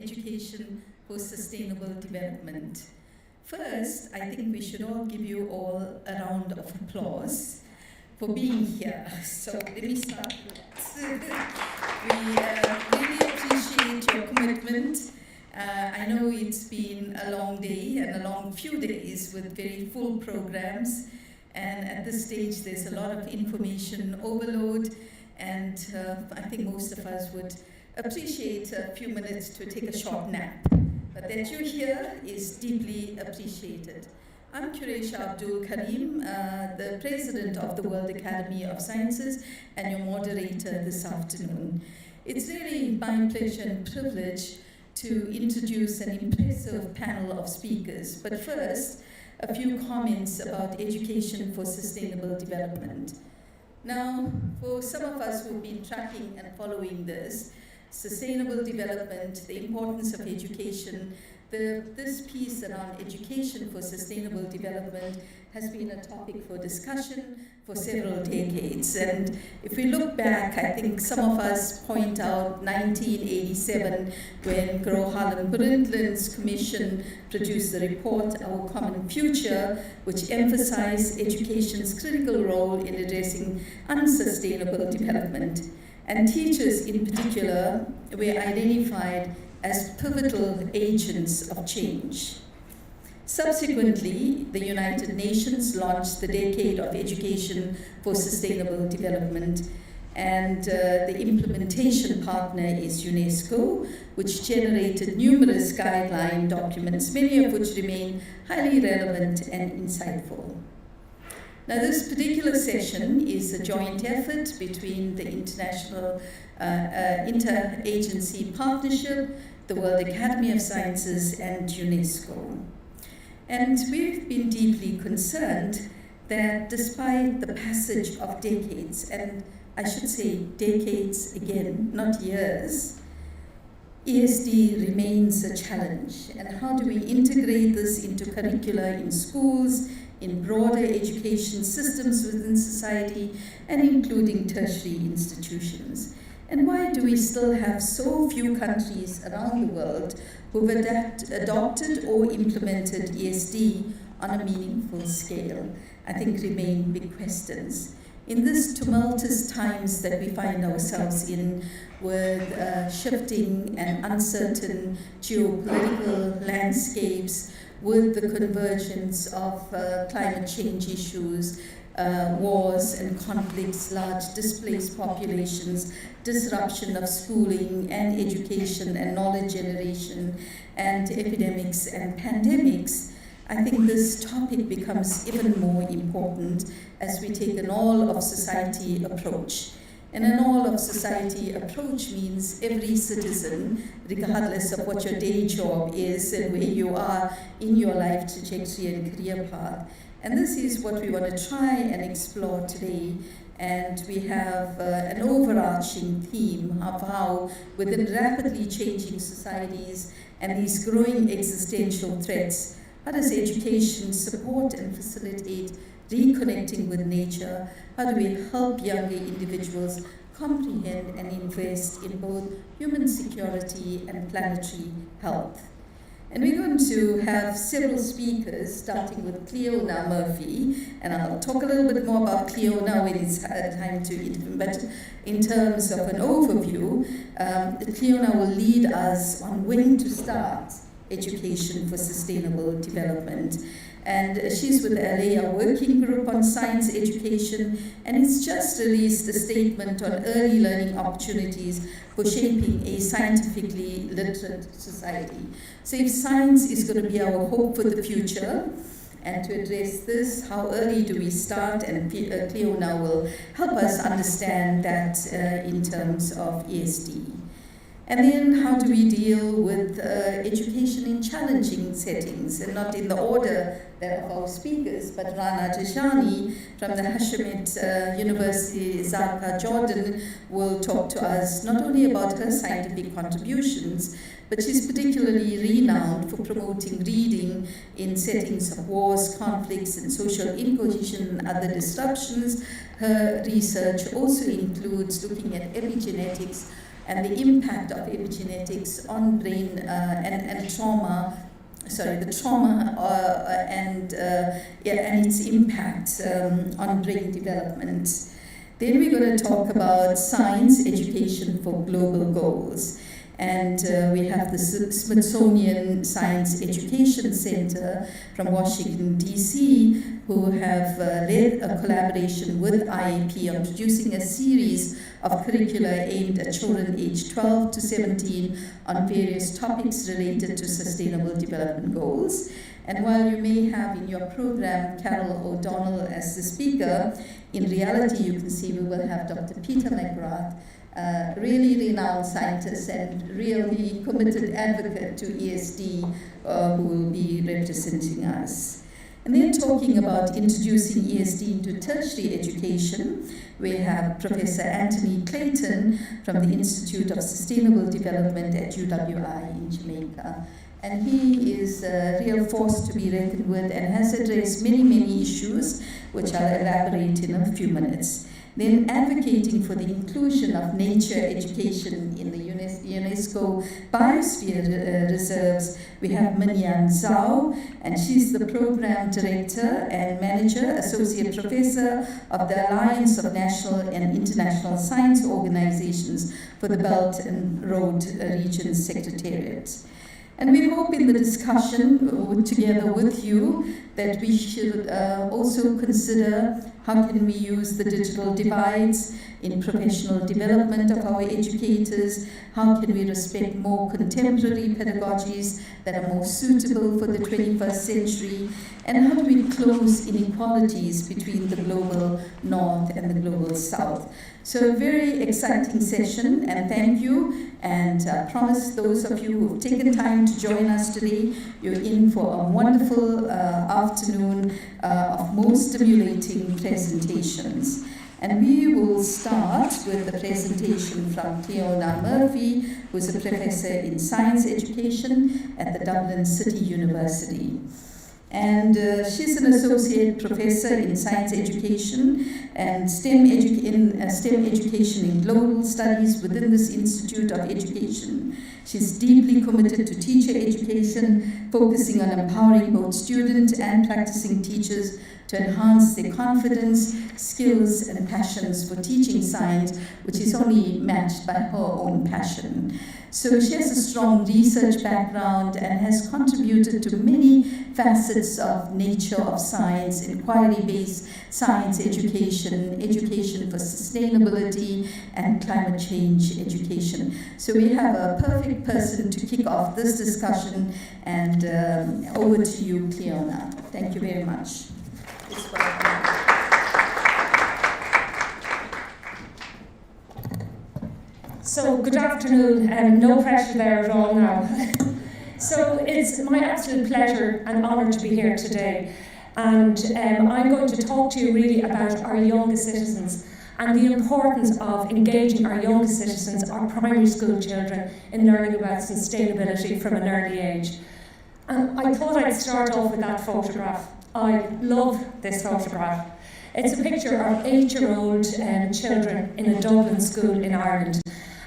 education for sustainable development. First, I think we should all give you all a round of applause for being here. So let me start with that. We really appreciate your commitment. I know it's been a long day and a long few days with very full programs, and at this stage there's a lot of information overload, and I think most of us would appreciate a few minutes to take a short nap. But that you're here is deeply appreciated. I'm Qureisha Abdul Karim, the President of the World Academy of Sciences and your moderator this afternoon. It's really my pleasure and privilege to introduce an impressive panel of speakers. But first, a few comments about education for sustainable development. Now, for some of us who've been tracking and following this, sustainable development, the importance of education, this piece around education for sustainable development has been a topic for discussion for several decades. And if we look back, I think some of us point out 1987 when Gro Harlem Brundtland's commission produced the report, Our Common Future, which emphasized education's critical role in addressing unsustainable development. And teachers in particular were identified as pivotal agents of change. Subsequently, the United Nations launched the Decade of Education for Sustainable Development, and the implementation partner is UNESCO, which generated numerous guideline documents, many of which remain highly relevant and insightful. Now, this particular session is a joint effort between the International Interagency Partnership, the World Academy of Sciences, and UNESCO. And we've been deeply concerned that despite the passage of decades, and I should say decades again, not years, ESD remains a challenge. And how do we integrate this into curricula in schools, in broader education systems within society, and including tertiary institutions? And why do we still have so few countries around the world who've adopted or implemented ESD on a meaningful scale? I think remain big questions. In these tumultuous times that we find ourselves in, with shifting and uncertain geopolitical landscapes, with the convergence of climate change issues, wars and conflicts, large displaced populations, disruption of schooling and education and knowledge generation, and epidemics and pandemics, I think this topic becomes even more important as we take an all-of-society approach. And an all-of-society approach means every citizen, regardless of what your day job is and where you are in your life trajectory and career path. And this is what we want to try and explore today. And we have an overarching theme of how, within rapidly changing societies and these growing existential threats, how does education support and facilitate reconnecting with nature? How do we help younger individuals comprehend and invest in both human security and planetary health? And we're going to have several speakers, starting with Cleona Murphy, and I'll talk a little bit more about Cleona when it's time to interview. But in terms of an overview, Cleona will lead us on when to start education for sustainable development. And she's with the LA Working Group on Science Education, and it's just released a statement on early learning opportunities for shaping a scientifically literate society. So if science is going to be our hope for the future, and to address this, how early do we start? And Cleona will help us understand that in terms of ESD. And then how do we deal with education in challenging settings, and not in the order of our speakers, but Rana Tishani from the Hashemite University, Zarqa, Jordan, will talk to us not only about her scientific contributions, but she's particularly renowned for promoting reading in settings of wars, conflicts, and social incohesion and other disruptions. Her research also includes looking at epigenetics and the impact of epigenetics on brain and trauma. The trauma and its impact on brain development. Then we're going to talk about science education for global goals. And we have the Smithsonian Science Education Center from Washington, D.C., who have led a collaboration with IAP on producing a series of curricula aimed at children aged 12 to 17 on various topics related to sustainable development goals. And while you may have in your program Carol O'Donnell as the speaker, in reality you can see we will have Dr. Peter McGrath, really renowned scientist and really committed advocate to ESD, who will be representing us. And then talking about introducing ESD into tertiary education, we have Professor Anthony Clayton from the Institute of Sustainable Development at UWI in Jamaica. And he is a real force to be reckoned with and has addressed many, many issues, which I'll elaborate in a few minutes. Then advocating for the inclusion of nature education in the UNESCO Biosphere Reserves, we have Minyan Zhao, and she's the Program Director and Manager, Associate Professor of the Alliance of National and International Science Organizations for the Belt and Road Region Secretariat. And we hope in the discussion together with you that we should also consider how can we use the digital divides in professional development of our educators, how can we respect more contemporary pedagogies that are more suitable for the 21st century, and how do we close inequalities between the global north and the global south. So a very exciting session, and thank you. And I promise those of you who've taken time to join us today, you're in for a wonderful afternoon of most stimulating presentations. And we will start with the presentation from Cleona Murphy, who's a professor in science education at the Dublin City University. And she's an associate professor in science education and STEM education in global studies within this Institute of Education. She's deeply committed to teacher education, focusing on empowering both student and practicing teachers to enhance their confidence, skills, and passions for teaching science, which is only matched by her own passion. So she has a strong research background and has contributed to many facets of nature of science, inquiry-based science education, education for sustainability, and climate change education. So we have a perfect person to kick off this discussion, and over to you, Cleona. Thank you very much. So good afternoon, and no pressure there at all now. So it's my absolute pleasure and honour to be here today, and I'm going to talk to you really about our youngest citizens and the importance of engaging our youngest citizens, our primary school children, in learning about sustainability from an early age. And I thought I'd start off with that photograph. I love this photograph. It's a picture of 8-year-old children in a Dublin school in Ireland.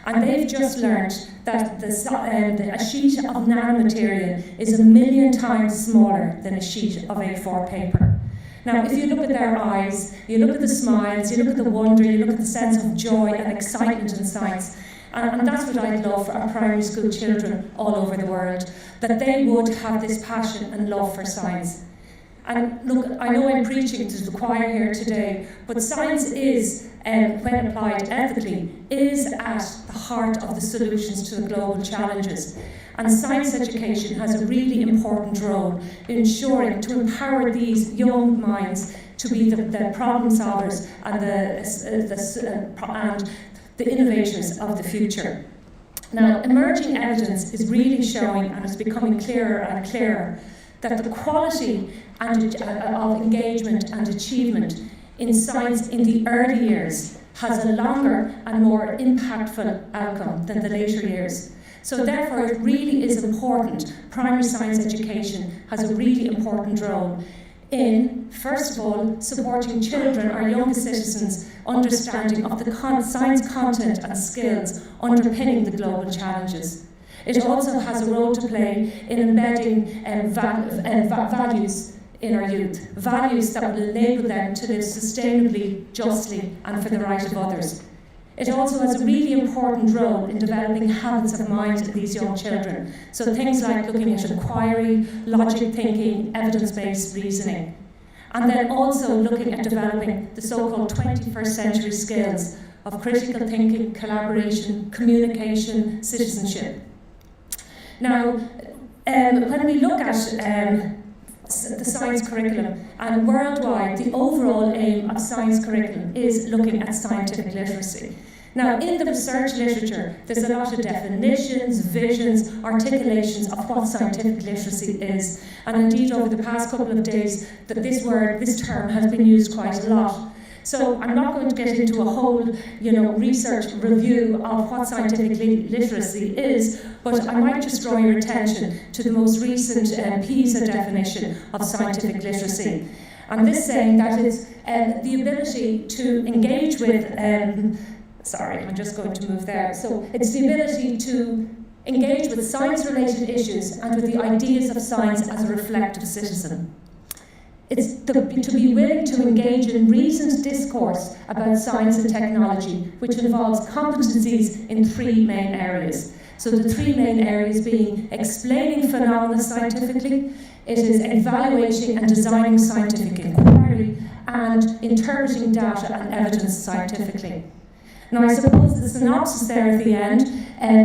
And they've just learned that a sheet of nanomaterial is 1,000,000 times smaller than a sheet of A4 paper. Now, if you look at their eyes, you look at the smiles, you look at the wonder, you look at the sense of joy and excitement in science, and that's what I'd love for our primary school children all over the world, that they would have this passion and love for science. And look, I know I'm preaching to the choir here today, but science is, when applied ethically, is at the heart of the solutions to the global challenges. And science education has a really important role in ensuring to empower these young minds to be the problem solvers and the innovators of the future. Now, emerging evidence is really showing, and it's becoming clearer and clearer, that the quality of engagement and achievement in science in the early years has a longer and more impactful outcome than the later years. So therefore it really is important. Primary science education has a really important role in, first of all, supporting children, our youngest citizens, understanding of the science content and skills underpinning the global challenges. It also has a role to play in embedding values in our youth, values that will enable them to live sustainably, justly, and for the right of others. It also has a really important role in developing habits of mind in these young children. So things like looking at inquiry, logic thinking, evidence-based reasoning. And then also looking at developing the so-called 21st century skills of critical thinking, collaboration, communication, citizenship. Now, when we look at the science curriculum, and worldwide the overall aim of science curriculum is looking at scientific literacy. Now, in the research literature, there's a lot of definitions, visions, articulations of what scientific literacy is. And indeed, over the past couple of days, this term has been used quite a lot. So I'm not going to get into a whole, research review of what scientific literacy is, but I might just draw your attention to the most recent PISA definition of scientific literacy. And this saying that it's the ability to engage with, sorry, I'm just going to move there. So it's the ability to engage with science-related issues and with the ideas of science as a reflective citizen. It's to be willing to engage in reasoned discourse about science and technology, which involves competencies in three main areas. So the three main areas being explaining phenomena scientifically, it is evaluating and designing scientific inquiry, and interpreting data and evidence scientifically. Now, I suppose the synopsis there at the end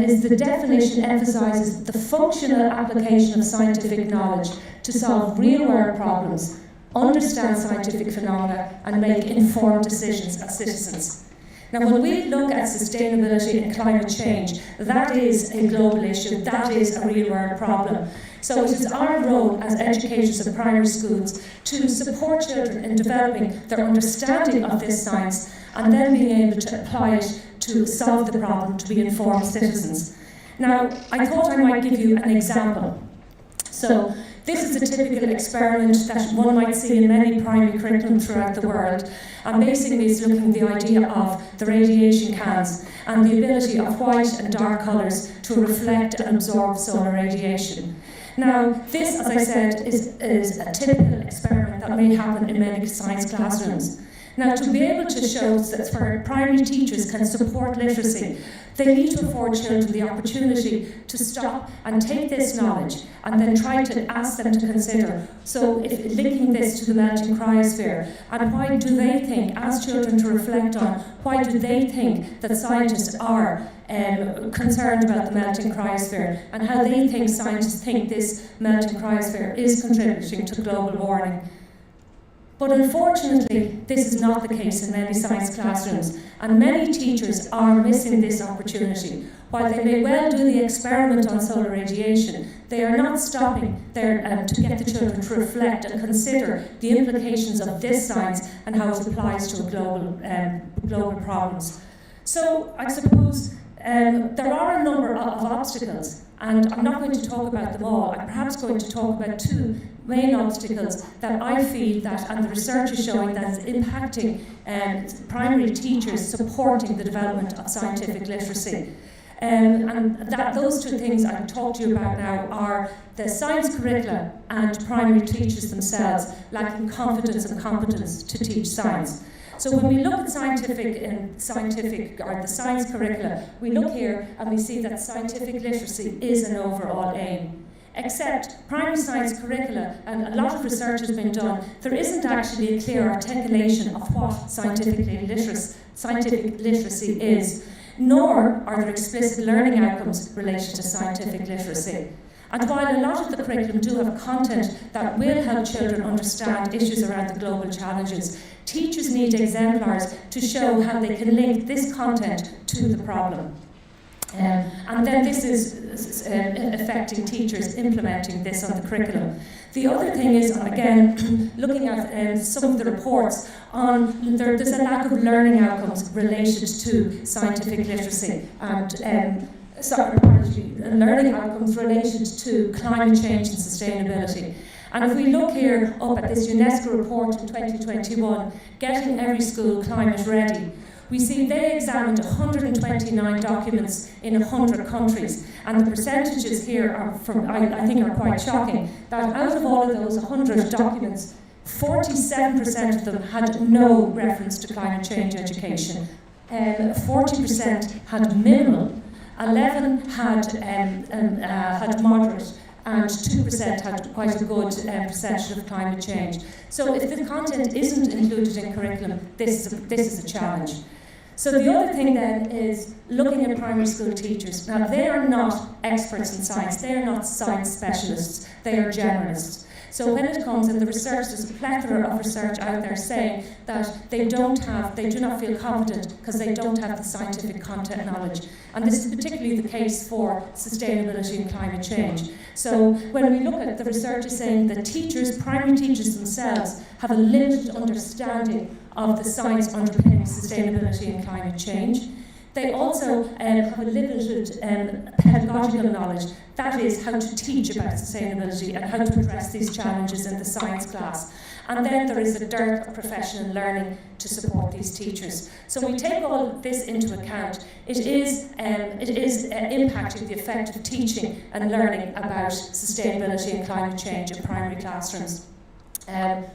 is the definition emphasises the functional application of scientific knowledge to solve real-world problems, understand scientific phenomena, and make informed decisions as citizens. Now, when we look at sustainability and climate change, that is a global issue, that is a real-world problem. So it is our role as educators of primary schools to support children in developing their understanding of this science and then being able to apply it to solve the problem, to be informed citizens. Now, I thought I might give you an example. So, this is a typical experiment that one might see in many primary curriculum throughout the world, and basically is looking at the idea of the radiation cans and the ability of white and dark colours to reflect and absorb solar radiation. Now, this, as I said, is a typical experiment that may happen in many science classrooms. Now, to be able to show that where primary teachers can support literacy, they need to afford children the opportunity to stop and take this knowledge and then try to ask them to consider, so if linking this to the melting cryosphere, and why do they think, as children to reflect on, why do they think that scientists are concerned about the melting cryosphere, and how they think scientists think this melting cryosphere is contributing to global warming. But unfortunately, this is not the case in many science classrooms, and many teachers are missing this opportunity. While they may well do the experiment on solar radiation, they are not stopping there to get the children to reflect and consider the implications of this science and how it applies to global problems. So I suppose there are a number of obstacles, and I'm not going to talk about them all. I'm perhaps going to talk about two main obstacles that I feel that, and the research is showing, that is impacting primary teachers supporting the development of scientific literacy. And those two things I'll talk to you about now are the science curricula and primary teachers themselves lacking confidence and competence to teach science. So when we look at the science curricula, we look here and we see that scientific literacy is an overall aim. Except primary science curricula, and a lot of research has been done, there isn't actually a clear articulation of what scientific literacy is, nor are there explicit learning outcomes related to scientific literacy. And while a lot of the curriculum do have content that will help children understand issues around the global challenges, teachers need exemplars to show how they can link this content to the problem. And then this is affecting teachers implementing this on the curriculum. The other thing is, again, looking at some of the reports on, there's a lack of learning outcomes related to scientific literacy and learning outcomes related to climate change and sustainability. And if we look here up at this UNESCO report in 2021, Getting Every School Climate Ready, we see they examined 129 documents in 100 countries, and the percentages here are, I think, are quite shocking, that out of all of those 100 documents, 47% of them had no reference to climate change education, 40% had minimal, 11 had moderate, and 2% had quite a good percentage of climate change. So if the content isn't included in curriculum, this is a challenge. So the other thing then is looking at primary school teachers. Now, they are not experts in science, they are not science specialists, they are generalists. So when it comes, and the research, there's a plethora of research out there saying that they do not feel confident because they don't have the scientific content knowledge. And this is particularly the case for sustainability and climate change. So when we look at the research is saying that teachers, primary teachers themselves, have a limited understanding of the science underpinning sustainability and climate change. They also have a limited pedagogical knowledge, that is, how to teach about sustainability and how to address these challenges in the science class. And then there is a dearth of professional learning to support these teachers. So we take all of this into account. It is impacting the effect of teaching and learning about sustainability and climate change in primary classrooms. And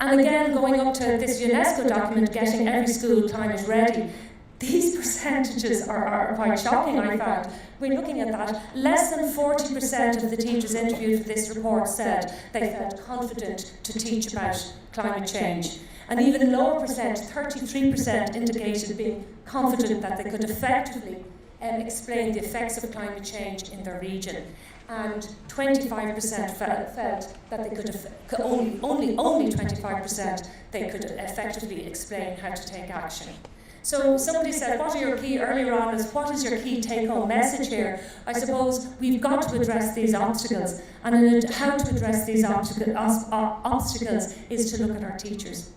again, going up to this UNESCO document, Getting Every School Climate Ready, these percentages are quite shocking, I found. We're looking at that. Less than 40% of the teachers interviewed for this report said they felt confident to teach about climate change. And even lower percent, 33%, indicated being confident that they could effectively explain the effects of climate change in their region. And 25% felt that they could only 25% they could effectively explain how to take action. So somebody said, what is your key take-home message here? I suppose we've got to address these obstacles, and how to address these obstacles is to look at our teachers.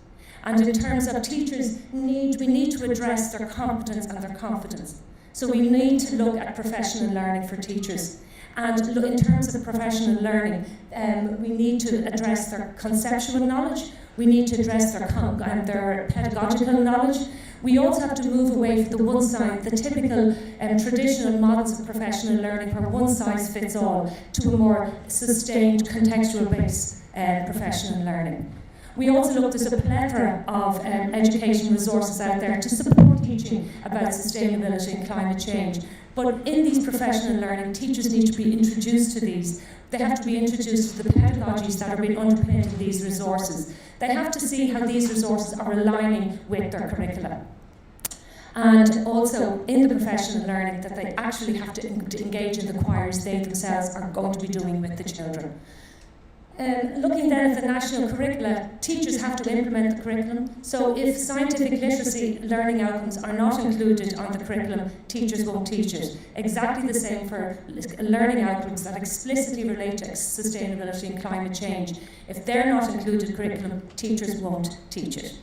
And in terms of teachers, we need to address their competence and their confidence. So we need to look at professional learning for teachers. And in terms of professional learning, we need to address their conceptual knowledge, we need to address their pedagogical knowledge. We also have to move away from the typical traditional models of professional learning where one size fits all to a more sustained contextual-based professional learning. We also look, there's a plethora of education resources out there to support teaching about sustainability and climate change. But in these professional learning, teachers need to be introduced to these. They have to be introduced to the pedagogies that are being underpinned in these resources. They have to see how these resources are aligning with their curricula. And also in the professional learning that they actually have to engage in the choirs they themselves are going to be doing with the children. Looking then at the national curricula, teachers have to implement the curriculum. So if scientific literacy learning outcomes are not included on the curriculum, teachers won't teach it. Exactly the same for learning outcomes that explicitly relate to sustainability and climate change. If they're not included in curriculum, teachers won't teach it.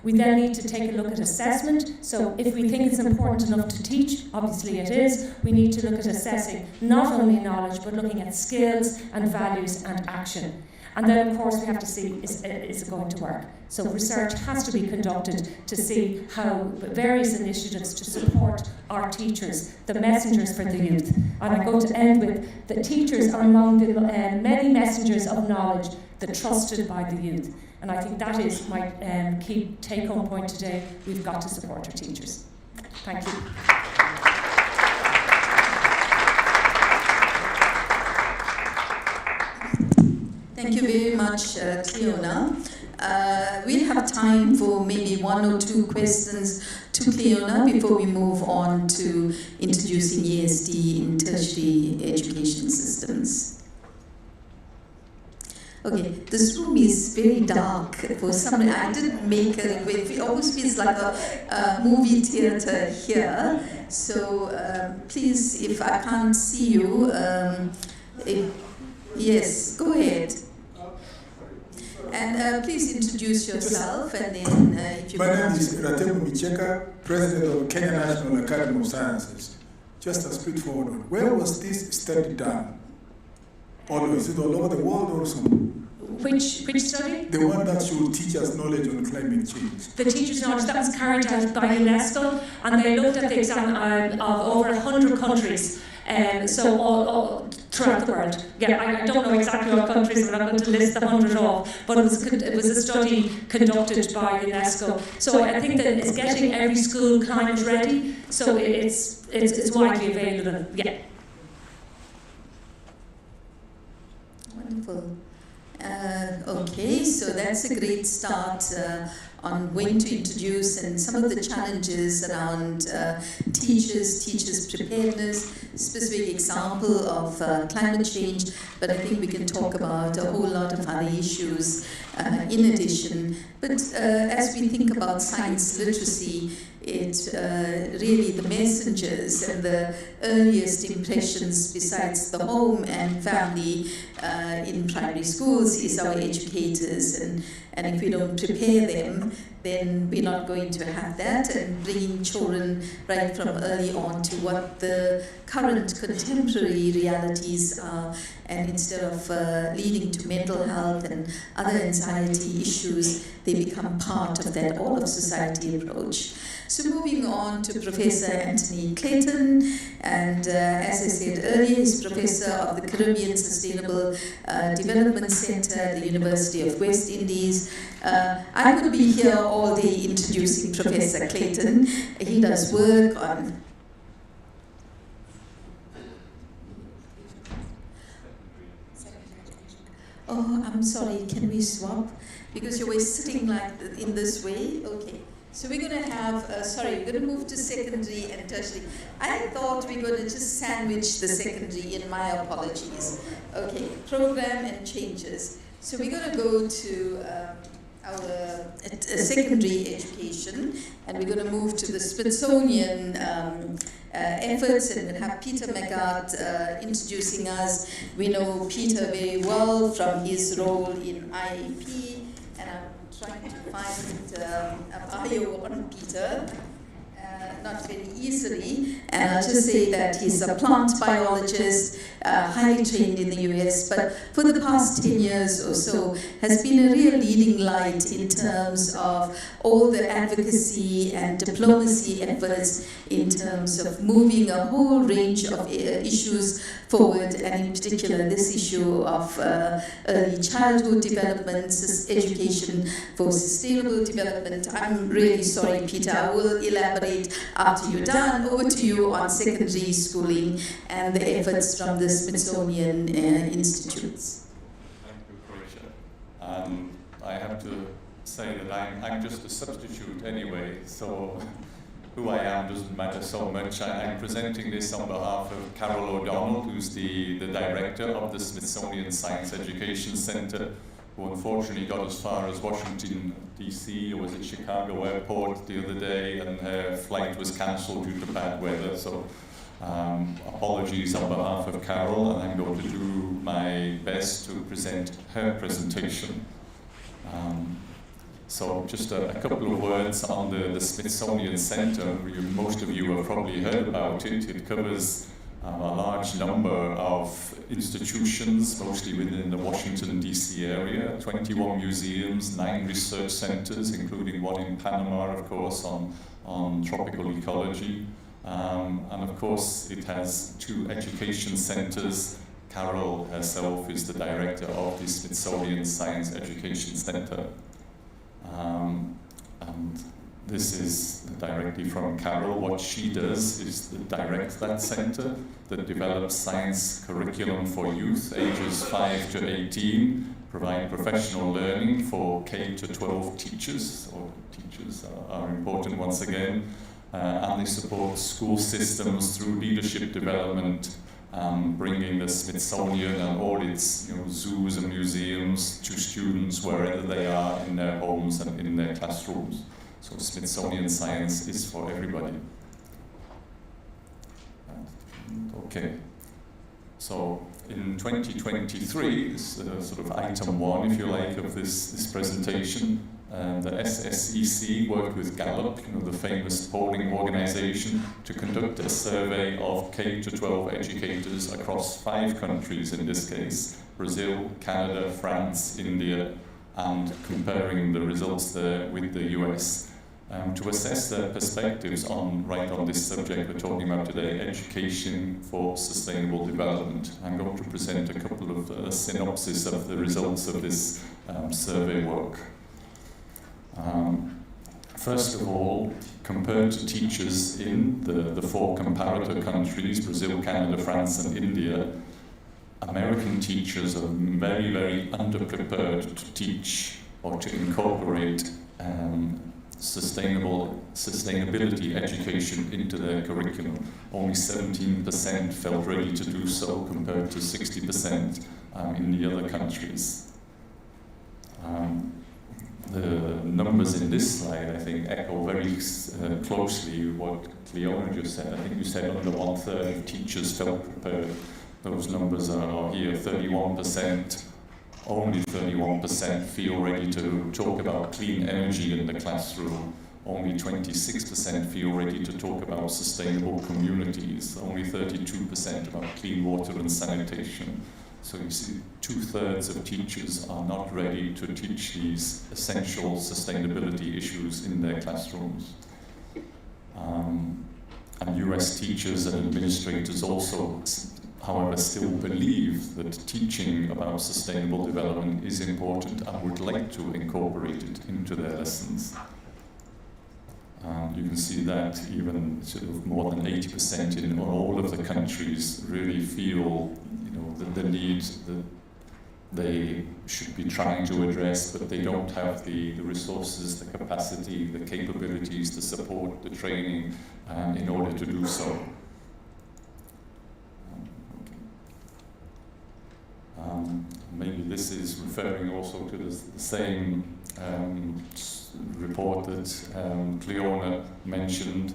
We then need to take a look at assessment. So if we think it's important enough to teach, obviously it is, we need to look at assessing not only knowledge, but looking at skills and values and action. And then, of course, we have to see, is it going to work? So research has to be conducted to see how various initiatives to support our teachers, the messengers for the youth. And I'm going to end with the teachers are among the many messengers of knowledge that trusted by the youth. And I think that is my key take-home point today. We've got to support our teachers. Thank you. Thank you very much, Cleona. We'll have time for maybe one or two questions to Cleona before we move on to introducing ESD in tertiary education systems. Okay, this room is very dark for some reason. I didn't make a request. It almost feels like a movie theater here. So please, if I can't see you, yes, go ahead. And please introduce yourself, and then if you My name is Ratemu Micheka, President of Kenya National Academy of Sciences. Just a straightforward one. Where was this study done? Or is it all over the world or something? Which study? The one that should teach us knowledge on climate change. The teachers' knowledge, that was carried out by UNESCO, and they looked at the exam of over 100 countries. So all throughout the world. Yeah, I don't know exactly what countries, I'm not going to list the 100 off, but it was a study conducted by UNESCO. So I think that it's getting every school climate ready, so it's widely available. Yeah. Wonderful. Okay, so that's a great start on when to introduce and some of the challenges around teachers' preparedness, specific example of climate change, but I think we can talk about a whole lot of other issues in addition. But as we think about science literacy, it really the messengers and the earliest impressions besides the home and family in primary schools is our educators, and if we don't prepare them, then we're not going to have that, and bringing children right from early on to what the current contemporary realities are, and instead of leading to mental health and other anxiety issues, they become part of that all of society approach. So moving on to Professor Anthony Clayton, and as I said earlier, he's Professor of the Caribbean Sustainable Development Center at the University of West Indies. I could be here all day introducing Professor Clayton. He does work on Oh, I'm sorry, can we swap? Because you're always sitting like in this way. Okay. So we're going to have, we're going to move to secondary and tertiary. I thought we were going to just sandwich the secondary, in my apologies. Okay, program and changes. So we're going to go to our secondary education, and we're going to move to the Smithsonian efforts, and we'll have Peter McGrath introducing us. We know Peter very well from his role in IEP, and I'm trying to find a bio on Peter, not very easily, and I'll just say that he's a plant biologist, highly trained in the US, but for the past 10 years or so has been a real leading light in terms of all the advocacy and diplomacy efforts in terms of moving a whole range of issues forward, and in particular this issue of early childhood development, education for sustainable development. I'm really sorry, Peter, I will elaborate after you're done. Over to you on secondary schooling and the efforts from the Smithsonian Institutes. Thank you, Croatia. I have to say that I'm just a substitute anyway, so who I am doesn't matter so much. I'm presenting this on behalf of Carol O'Donnell, who's the director of the Smithsonian Science Education Center, who unfortunately got as far as Washington, D.C., or was it Chicago Airport the other day, and her flight was cancelled due to bad weather. So apologies on behalf of Carol, and I'm going to do my best to present her presentation. So just a couple of words on the Smithsonian Center. Most of you have probably heard about it. It covers a large number of institutions, mostly within the Washington, D.C. area, 21 museums, 9 research centers, including one in Panama, of course, on tropical ecology. And of course, it has 2 education centers. Carol herself is the director of the Smithsonian Science Education Center. And this is directly from Carol. What she does is to direct that center that develops science curriculum for youth ages 5 to 18, provide professional learning for K to 12 teachers, or teachers are important once again, and they support school systems through leadership development, bringing the Smithsonian and all its zoos and museums to students wherever they are in their homes and in their classrooms. So Smithsonian science is for everybody. Okay. So in 2023, sort of item 1, if you like, of this presentation, The SSEC worked with Gallup, the famous polling organization, to conduct a survey of K-12 educators across 5 countries in this case: Brazil, Canada, France, India, and comparing the results there with the US. To assess their perspectives on this subject we're talking about today, education for sustainable development. I'm going to present a couple of synopses of the results of this survey work. First of all, compared to teachers in the 4 comparator countries, Brazil, Canada, France, and India, American teachers are very, very underprepared to teach or to incorporate sustainability education into their curriculum. Only 17% felt ready to do so, compared to 60% in the other countries. The numbers in this slide, I think, echo very closely what Cleona just said. I think you said under 1/3 of teachers felt prepared. Those numbers are here: 31%. Only 31% feel ready to talk about clean energy in the classroom. Only 26% feel ready to talk about sustainable communities. Only 32% about clean water and sanitation. So you see, 2/3 of teachers are not ready to teach these essential sustainability issues in their classrooms. And US teachers and administrators also, however, still believe that teaching about sustainable development is important and would like to incorporate it into their lessons. You can see that even sort of more than 80% in all of the countries really feel, the need that they should be trying to address, but they don't have the resources, the capacity, the capabilities, the support, the training in order to do so. Maybe this is referring also to the same report that Cleona mentioned,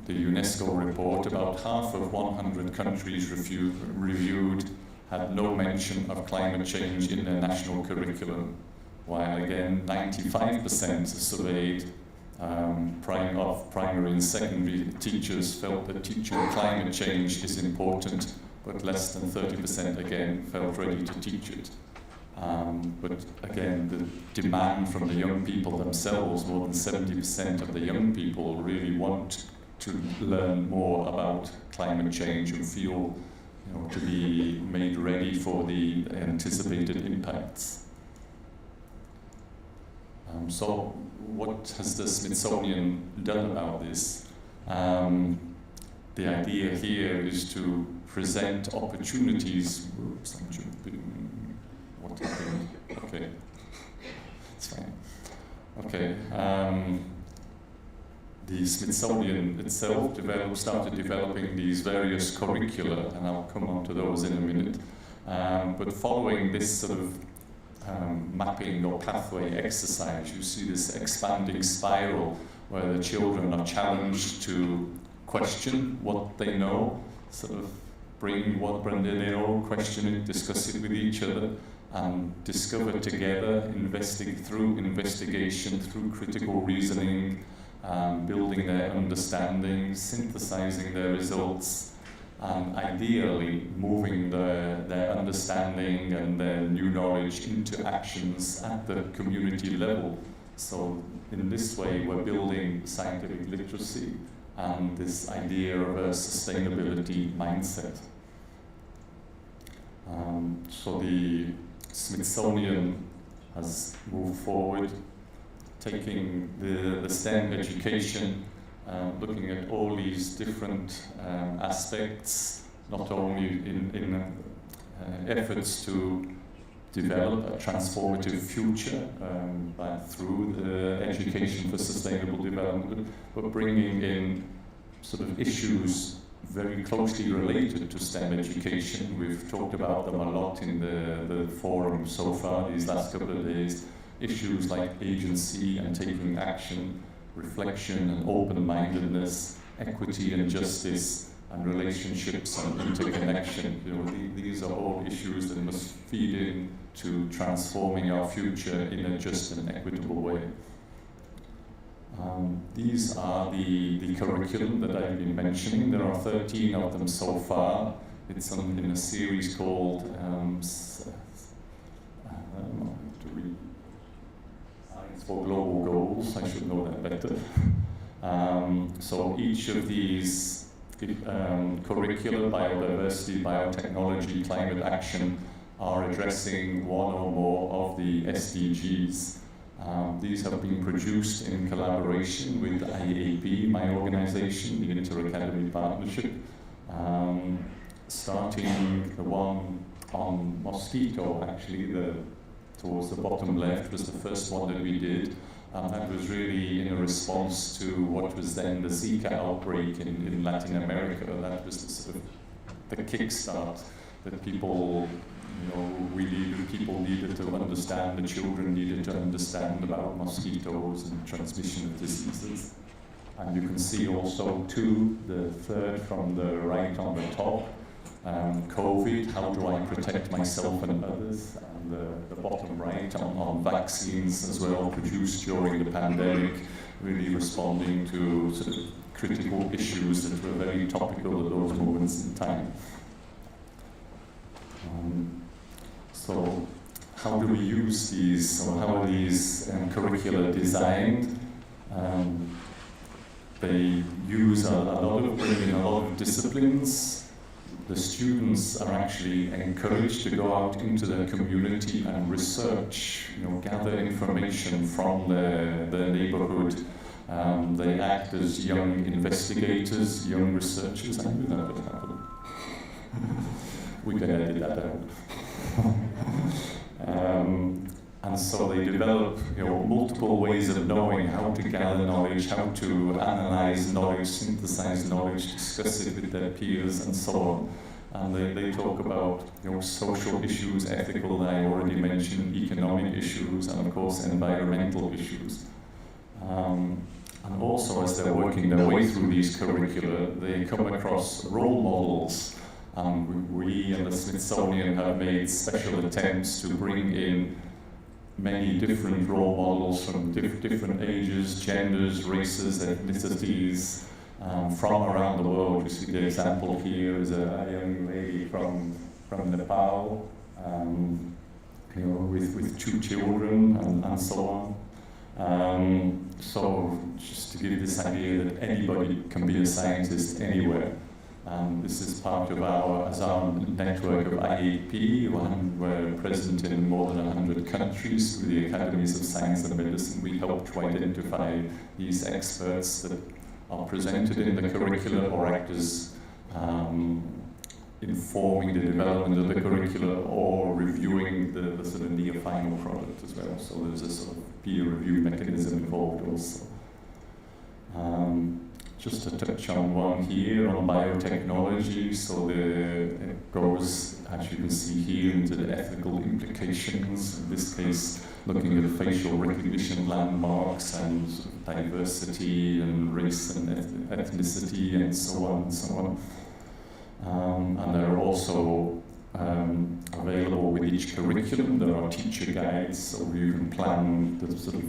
the UNESCO report. About half of 100 countries reviewed had no mention of climate change in their national curriculum, while again 95% surveyed of primary and secondary teachers felt that teaching climate change is important, but less than 30% again felt ready to teach it. But again, the demand from the young people themselves, more than 70% of the young people really want to learn more about climate change and feel, to be made ready for the anticipated impacts. So what has the Smithsonian done about this? The idea here is to present opportunities. Oops, what happened? Okay, it's fine. Okay, the Smithsonian itself started developing these various curricula, and I'll come on to those in a minute. But following this sort of mapping or pathway exercise, you see this expanding spiral where the children are challenged to question what they know, sort of bring what they know, question it, discuss it with each other, and discover together, through investigation, through critical reasoning, building their understanding, synthesizing their results, and ideally moving their understanding and their new knowledge into actions at the community level. So in this way, we're building scientific literacy and this idea of a sustainability mindset. So the Smithsonian has moved forward, taking the STEM education, looking at all these different aspects, not only in efforts to develop a transformative future through the education for sustainable development, but bringing in sort of issues very closely related to STEM education. We've talked about them a lot in the forum so far these last couple of days. Issues like agency and taking action, reflection and open-mindedness, equity and justice, and relationships and interconnection. These are all issues that must feed in to transforming our future in a just and equitable way. These are the curriculum that I've been mentioning. There are 13 of them so far. It's in a series called Science for Global Goals. I should know that better. So each of these curricula, biodiversity, biotechnology, climate action, are addressing one or more of the SDGs. These have been produced in collaboration with IAP, my organization, the Inter-Academy Partnership, starting the one on mosquito, actually, towards the bottom left was the first one that we did. That was really in a response to what was then the Zika outbreak in Latin America. That was the sort of the kickstart that people, people needed to understand, the children needed to understand about mosquitoes and transmission of diseases. And you can see also the third from the right on the top, COVID, how do I protect myself and others? And the bottom right on vaccines as well, produced during the pandemic, really responding to sort of critical issues that were very topical at those moments in time. So how do we use these, or how are these curricula designed? They use a lot of disciplines. The students are actually encouraged to go out into their community and research, gather information from their neighborhood. They act as young investigators, young researchers. I knew that would happen. We can edit that out. And so they develop multiple ways of knowing how to gather knowledge, how to analyze knowledge, synthesize knowledge, discuss it with their peers, and so on. And they talk about social issues, ethical, that I already mentioned, economic issues, and of course environmental issues. And also, as they're working their way through these curricula, they come across role models. We and the Smithsonian have made special attempts to bring in many different role models from different ages, genders, races, ethnicities, from around the world. You see the example here is a young lady from Nepal, with 2 children and so on. So just to give this idea that anybody can be a scientist anywhere. This is part of our network of IAP. We're present in more than 100 countries through the Academies of Science and Medicine. We help to identify these experts that are presented in the curricula or act as informing the development of the curricula or reviewing the sort of near final product as well. So there's a sort of peer review mechanism involved also. Just to touch on one here on biotechnology, so it goes, as you can see here, into the ethical implications. In this case, looking at facial recognition landmarks and diversity and race and ethnicity and so on and so on. And they're also available with each curriculum. There are teacher guides, so you can plan the sort of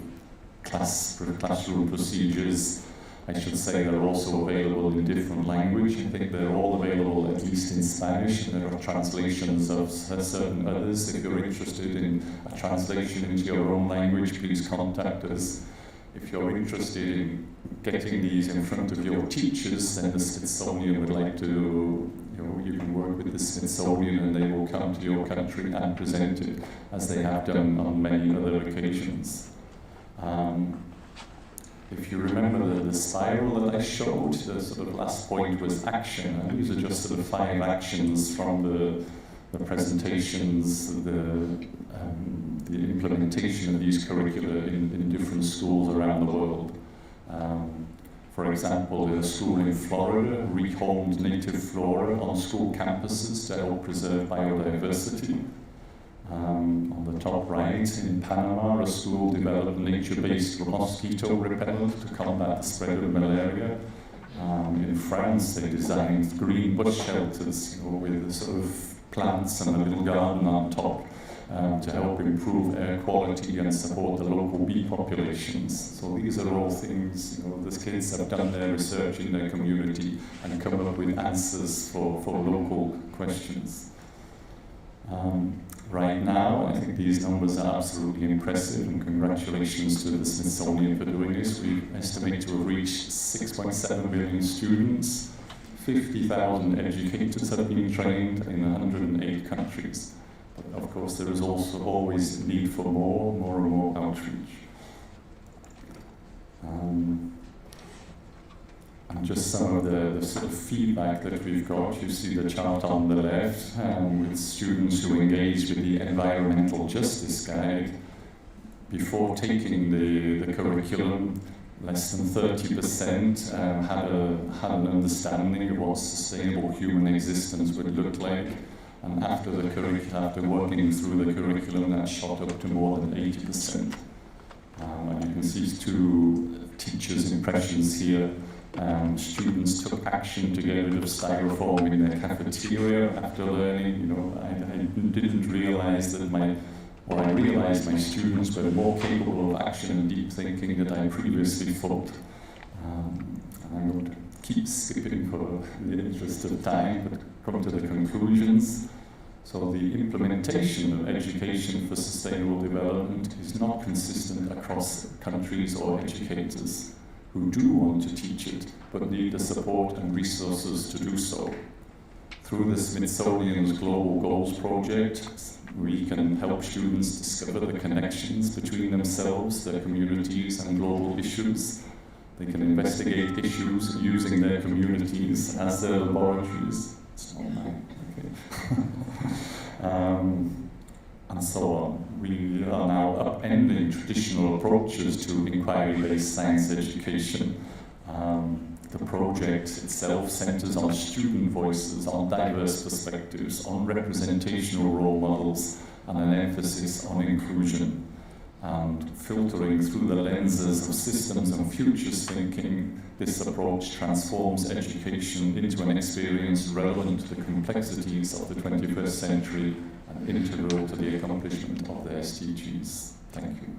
classroom procedures. I should say they're also available in different language. I think they're all available at least in Spanish, and there are translations of certain others. If you're interested in a translation into your own language, please contact us. If you're interested in getting these in front of your teachers, then the Smithsonian would like to, you can work with the Smithsonian and they will come to your country and present it, as they have done on many other occasions. If you remember the spiral that I showed, the sort of last point was action, and these are just sort of 5 actions from the presentations, the implementation of these curricula in different schools around the world. For example, in a school in Florida, rehomed native flora on school campuses to help preserve biodiversity. On the top right, in Panama, a school developed nature-based mosquito repellent to combat the spread of malaria. In France, they designed green bush shelters, with sort of plants and a little garden on top to help improve air quality and support the local bee populations. So these are all things, the kids have done their research in their community and come up with answers for local questions. Right now, I think these numbers are absolutely impressive, and congratulations to the Smithsonian for doing this. We estimate to have reached 6.7 million students, 50,000 educators have been trained in 108 countries. But of course, there is also always a need for more and more outreach. And just some of the sort of feedback that we've got. You see the chart on the left with students who engage with the Environmental Justice Guide. Before taking the curriculum, less than 30% had an understanding of what sustainable human existence would look like. And after working through the curriculum, that shot up to more than 80%. And you can see two teachers' impressions here. Students took action to get rid of styrofoam in their cafeteria after learning. I didn't realize I realized my students were more capable of action and deep thinking than I previously thought. I'm going to keep skipping for the interest of time, but come to the conclusions. So the implementation of education for sustainable development is not consistent across countries or educators who do want to teach it, but need the support and resources to do so. Through the Smithsonian's Global Goals project, we can help students discover the connections between themselves, their communities, and global issues. They can investigate issues using their communities as their laboratories. It's not mine, okay. And so on. We are now upending traditional approaches to inquiry-based science education. The project itself centers on student voices, on diverse perspectives, on representational role models, and an emphasis on inclusion. And filtering through the lenses of systems and futures thinking, this approach transforms education into an experience relevant to the complexities of the 21st century and integral to the accomplishment of the SDGs. Thank you.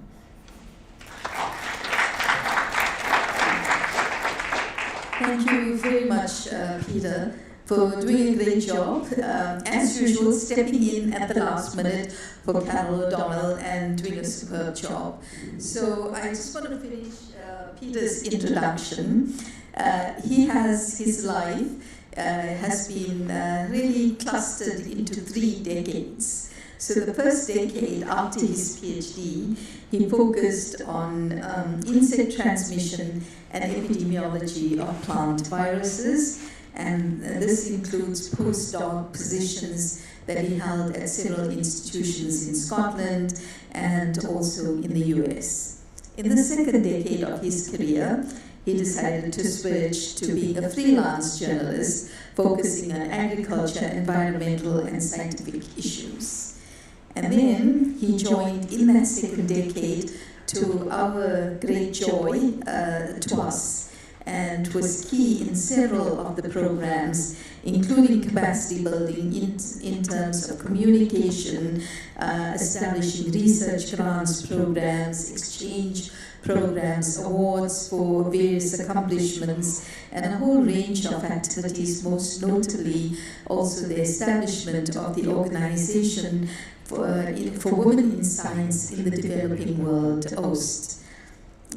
Thank you very much, Peter, for doing a great job. As usual, stepping in at the last minute for Carol O'Donnell and doing a superb job. So I just want to finish Peter's introduction. His life has been really clustered into 3 decades. So the first decade after his PhD, he focused on insect transmission and epidemiology of plant viruses, and this includes postdoc positions that he held at several institutions in Scotland and also in the US. In the second decade of his career, he decided to switch to being a freelance journalist focusing on agriculture, environmental, and scientific issues. And then he joined in that second decade, to our great joy to us, and was key in several of the programs, including capacity building in terms of communication, establishing research grants programs, exchange programs, awards for various accomplishments, and a whole range of activities, most notably also the establishment of the Organization for Women in Science in the Developing World, OST.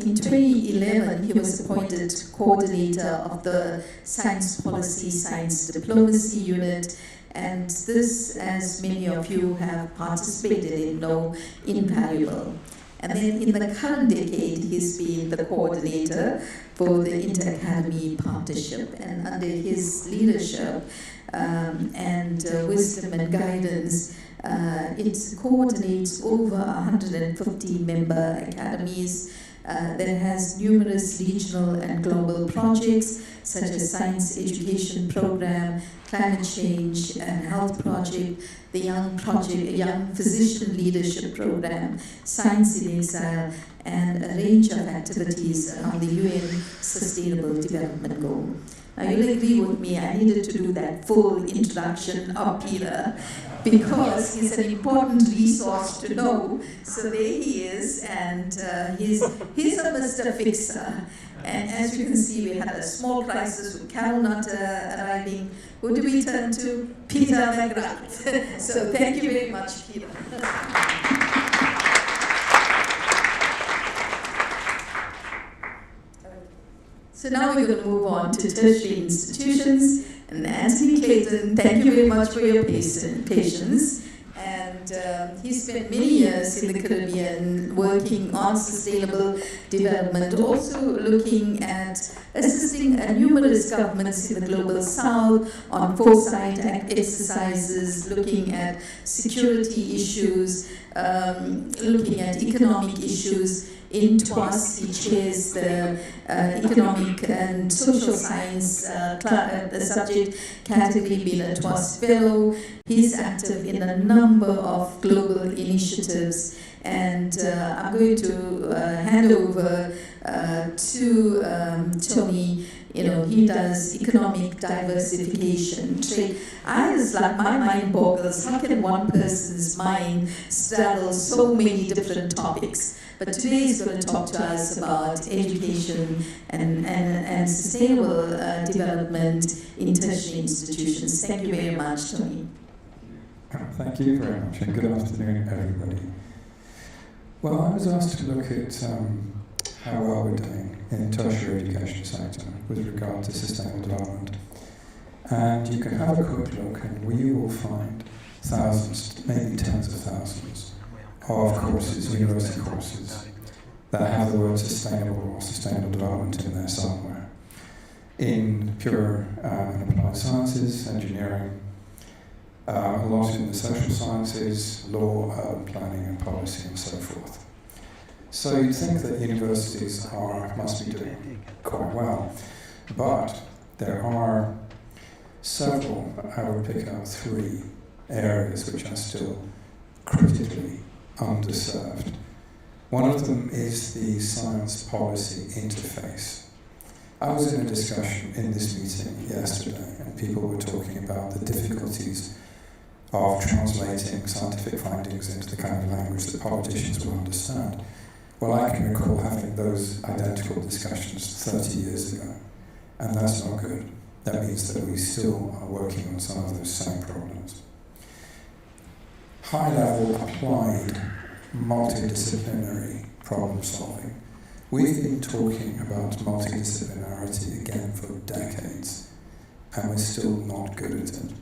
In 2011, he was appointed coordinator of the Science Policy, Science Diplomacy Unit, and this, as many of you have participated in, know, invaluable. And then in the current decade, he's been the coordinator for the Inter-Academy Partnership, and under his leadership and wisdom and guidance, it coordinates over 150 member academies, that has numerous regional and global projects such as Science Education Program, Climate Change and Health Project, the Young Physician Leadership Program, Science in Exile, and a range of activities around the UN Sustainable Development Goal. Now you'll agree with me, I needed to do that full introduction of Peter because he's an important resource to know. So there he is, and he's a Mr. Fixer. And as you can see, we had a small crisis with Carol not arriving. Who do we turn to? Peter McGrath. So thank you very much, Peter. So now we're going to move on to tertiary institutions. And Anthony Clayton, thank you very much for your patience. And he spent many years in the Caribbean working on sustainable development, also looking at assisting numerous governments in the global south on foresight exercises, looking at security issues, looking at economic issues. In TWAS, he chairs the economic and social science the subject category, being a TWAS fellow. He's active in a number of global initiatives, and I'm going to hand over to Tony. You know, he does economic diversification, trade. I was like, my mind boggles. How can one person's mind straddle so many different topics? But today he's going to talk to us about education and sustainable development in tertiary institutions. Thank you very much, Tony. Thank you very much, and good afternoon, everybody. Well, I was asked to look at how well we're doing in the tertiary education sector with regard to sustainable development. And you can have a quick look and we will find thousands, maybe tens of thousands of courses, university courses, that have the word sustainable or sustainable development in there somewhere. In pure and applied sciences, engineering, a lot in the social sciences, law, urban planning and policy and so forth. So you'd think that universities must be doing quite well, but there are several, I would pick out 3 areas which are still critically underserved. One of them is the science policy interface. I was in a discussion in this meeting yesterday and people were talking about the difficulties of translating scientific findings into the kind of language that politicians will understand. Well, I can recall having those identical discussions 30 years ago, and that's not good. That means that we still are working on some of those same problems. High-level, applied, multidisciplinary problem solving. We've been talking about multidisciplinarity again for decades, and we're still not good at it.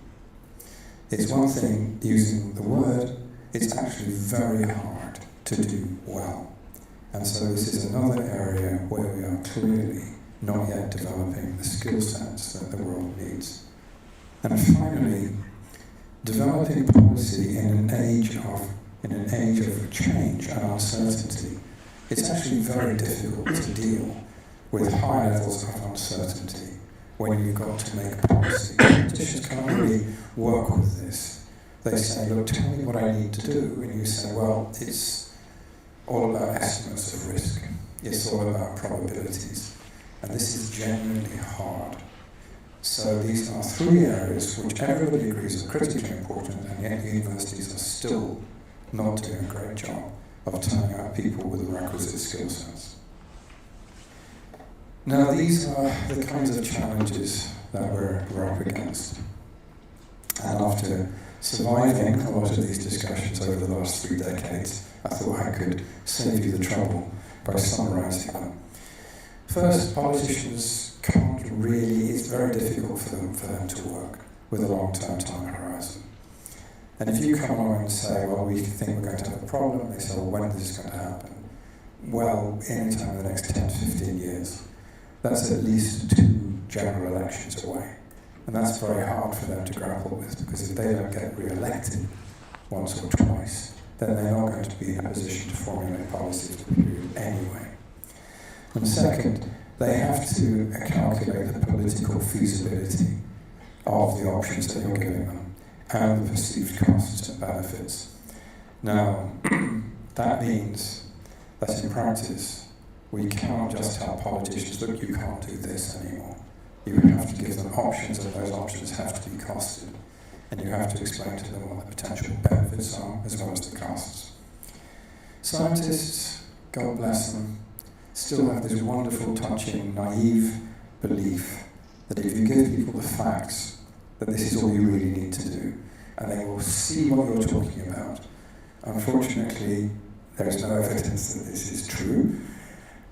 It's one thing using the word, it's actually very hard to do well. And so this is another area where we are clearly not yet developing the skill sets that the world needs. And finally, developing policy in an age of change and uncertainty, it's actually very difficult to deal with high levels of uncertainty when you've got to make policy. Politicians can't really work with this. They say, look, tell me what I need to do. And you say, well, it's all about estimates of risk. It's all about probabilities. And this is genuinely hard. So these are 3 areas which everybody agrees are critically important, and yet universities are still not doing a great job of turning out people with the requisite skill sets. Now these are the kinds of challenges that we're up against. And after surviving a lot of these discussions over the last 3 decades, I thought I could save you the trouble by summarising them. First, politicians can't really, it's very difficult for them to work with a long-term time horizon. And if you come along and say, well, we think we're going to have a problem, they say, well, when is this going to happen? Well, anytime in the next 10 to 15 years. That's at least 2 general elections away. And that's very hard for them to grapple with, because if they don't get re-elected once or twice, then they're not going to be in a position to formulate policy for the period anyway. And second, they have to calculate the political feasibility of the options that you're giving them and the perceived costs and benefits. Now, that means that in practice, we cannot just tell politicians, look, you can't do this anymore. You have to give them options, and those options have to be costed. And you have to explain to them what the potential benefits are, as well as the costs. Scientists, God bless them, still have this wonderful, touching, naive belief that if you give people the facts, that this is all you really need to do, and they will see what you're talking about. Unfortunately, there is no evidence that this is true.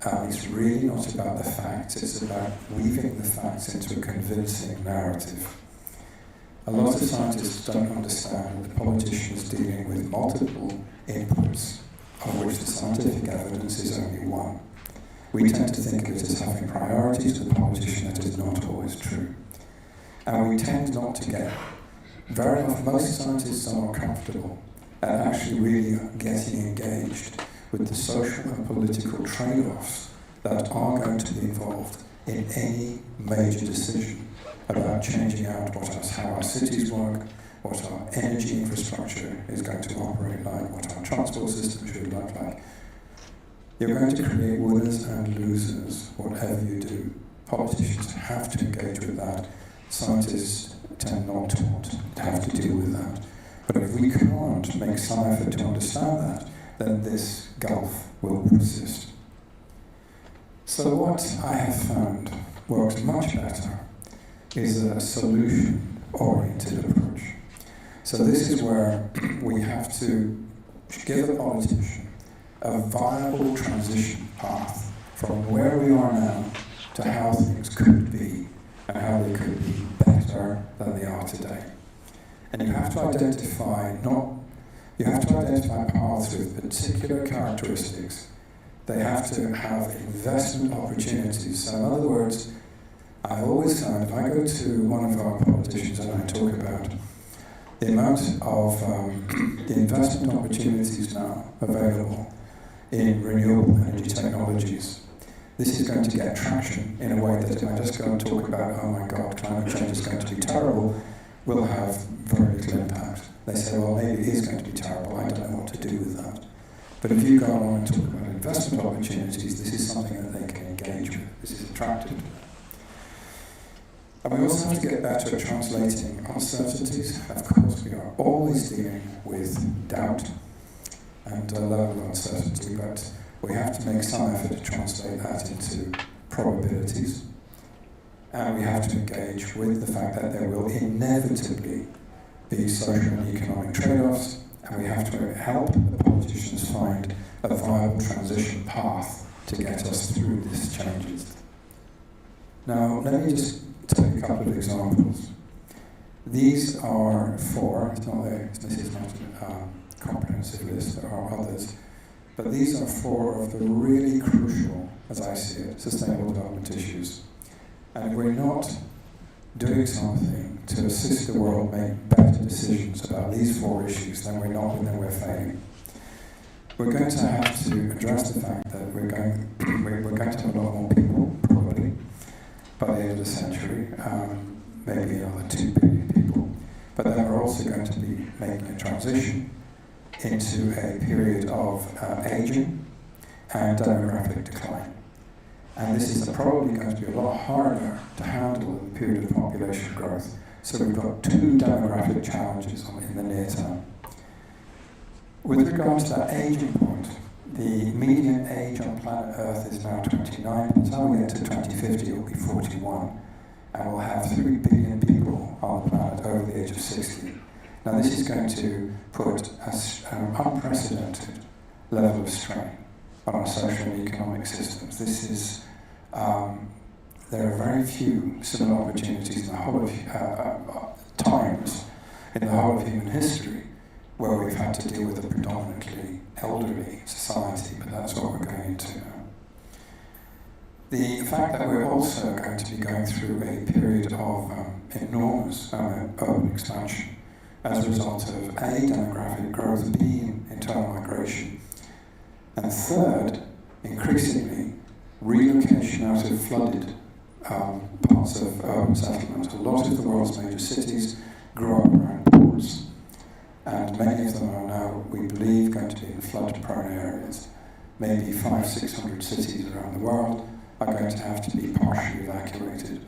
It's really not about the facts, it's about weaving the facts into a convincing narrative. A lot of scientists don't understand that the politician is dealing with multiple inputs, of which the scientific evidence is only one. We tend to think of it as having priorities with the politician. That is not always true. And we tend not to get, very often, most scientists are not comfortable at actually really getting engaged with the social and political trade-offs that are going to be involved in any major decision about changing out how our cities work, what our energy infrastructure is going to operate like, what our transport system should look like. You're going to create winners and losers, whatever you do. Politicians have to engage with that. Scientists tend not to want to have to deal with that. But if we can't make some effort to understand that, then this gulf will persist. So what I have found works much better is a solution-oriented approach. So this is where we have to give a politician a viable transition path from where we are now to how things could be and how they could be better than they are today. And you have to identify paths with particular characteristics. They have to have investment opportunities. So in other words, I've always found if I go to one of our politicians and I talk about the amount of the investment opportunities now available in renewable energy technologies, this is going to get traction in a way that if I just go and talk about, oh my God, climate change is going to be terrible, will have very little impact. They say, well, maybe it is going to be terrible, I don't know what to do with that. But if you go on and talk about investment opportunities, this is something that they can engage with. This is attractive. And we also have to get better at translating uncertainties. Of course, we are always dealing with doubt and a level of uncertainty, but we have to make some effort to translate that into probabilities. And we have to engage with the fact that there will inevitably be social and economic trade-offs, and we have to help the politicians find a viable transition path to get us through these changes. Now, let me just take a couple of examples. These are four, this is not a comprehensive list, there are others, but these are four of the really crucial, as I see it, sustainable development issues. And if we're not doing something to assist the world make better decisions about these four issues, then we're failing. We're going to have to address the fact that we're going to have a lot more people, probably, by the end of the century, maybe another 2 billion people. But then we're also going to be making a transition into a period of aging and demographic decline. And this is probably going to be a lot harder to handle in the period of population growth. So we've got two demographic challenges in the near term. With regard to that aging point, the median age on planet Earth is now 29. By the time we get to 2050, it will be 41. And we'll have 3 billion people on the planet over the age of 60. Now this is going to put an unprecedented level of strain on our social and economic systems. This is, there are very few similar opportunities in the whole of times in the whole of human history where we've had to deal with a predominantly elderly society, but that's what we're going into now. The fact that we're also going to be going through a period of enormous urban expansion as a result of A, demographic growth, B, internal migration, and third, increasingly, relocation out of flooded parts of urban settlement. A lot of the world's major cities grew up around ports, and many of them are now, we believe, going to be in flood-prone areas. Maybe 500-600 cities around the world are going to have to be partially evacuated.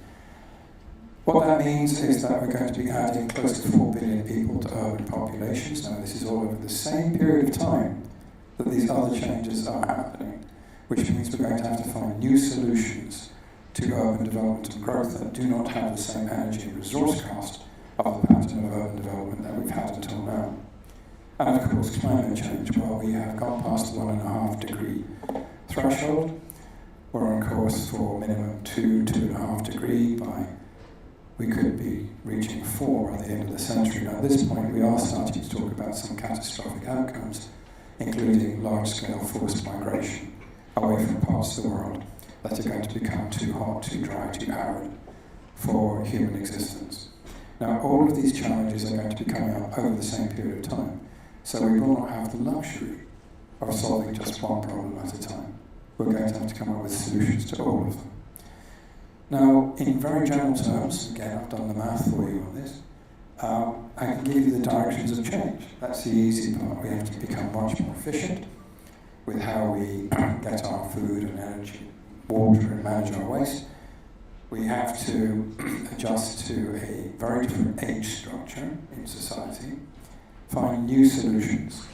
What that means is that we're going to be adding close to 4 billion people to urban populations. Now, this is all over the same period of time that these other changes are happening, which means we're going to have to find new solutions to urban development and growth that do not have the same energy and resource cost of the pattern of urban development that we've had until now. And of course, climate change. Well, we have gone past the 1.5 degree threshold. We're on course for minimum 2.5 degree we could be reaching 4 by the end of the century. Now, at this point, we are starting to talk about some catastrophic outcomes, including large-scale forced migration away from parts of the world that are going to become too hot, too dry, too arid for human existence. Now, all of these challenges are going to be coming up over the same period of time, so we will not have the luxury of solving just one problem at a time. We're going to have to come up with solutions to all of them. Now, in very general terms, again, I've done the math for you on this, I can give you the directions of change. That's the easy part. We have to become much more efficient with how we get our food and energy, water, and manage our waste. We have to adjust to a very different age structure in society, find new solutions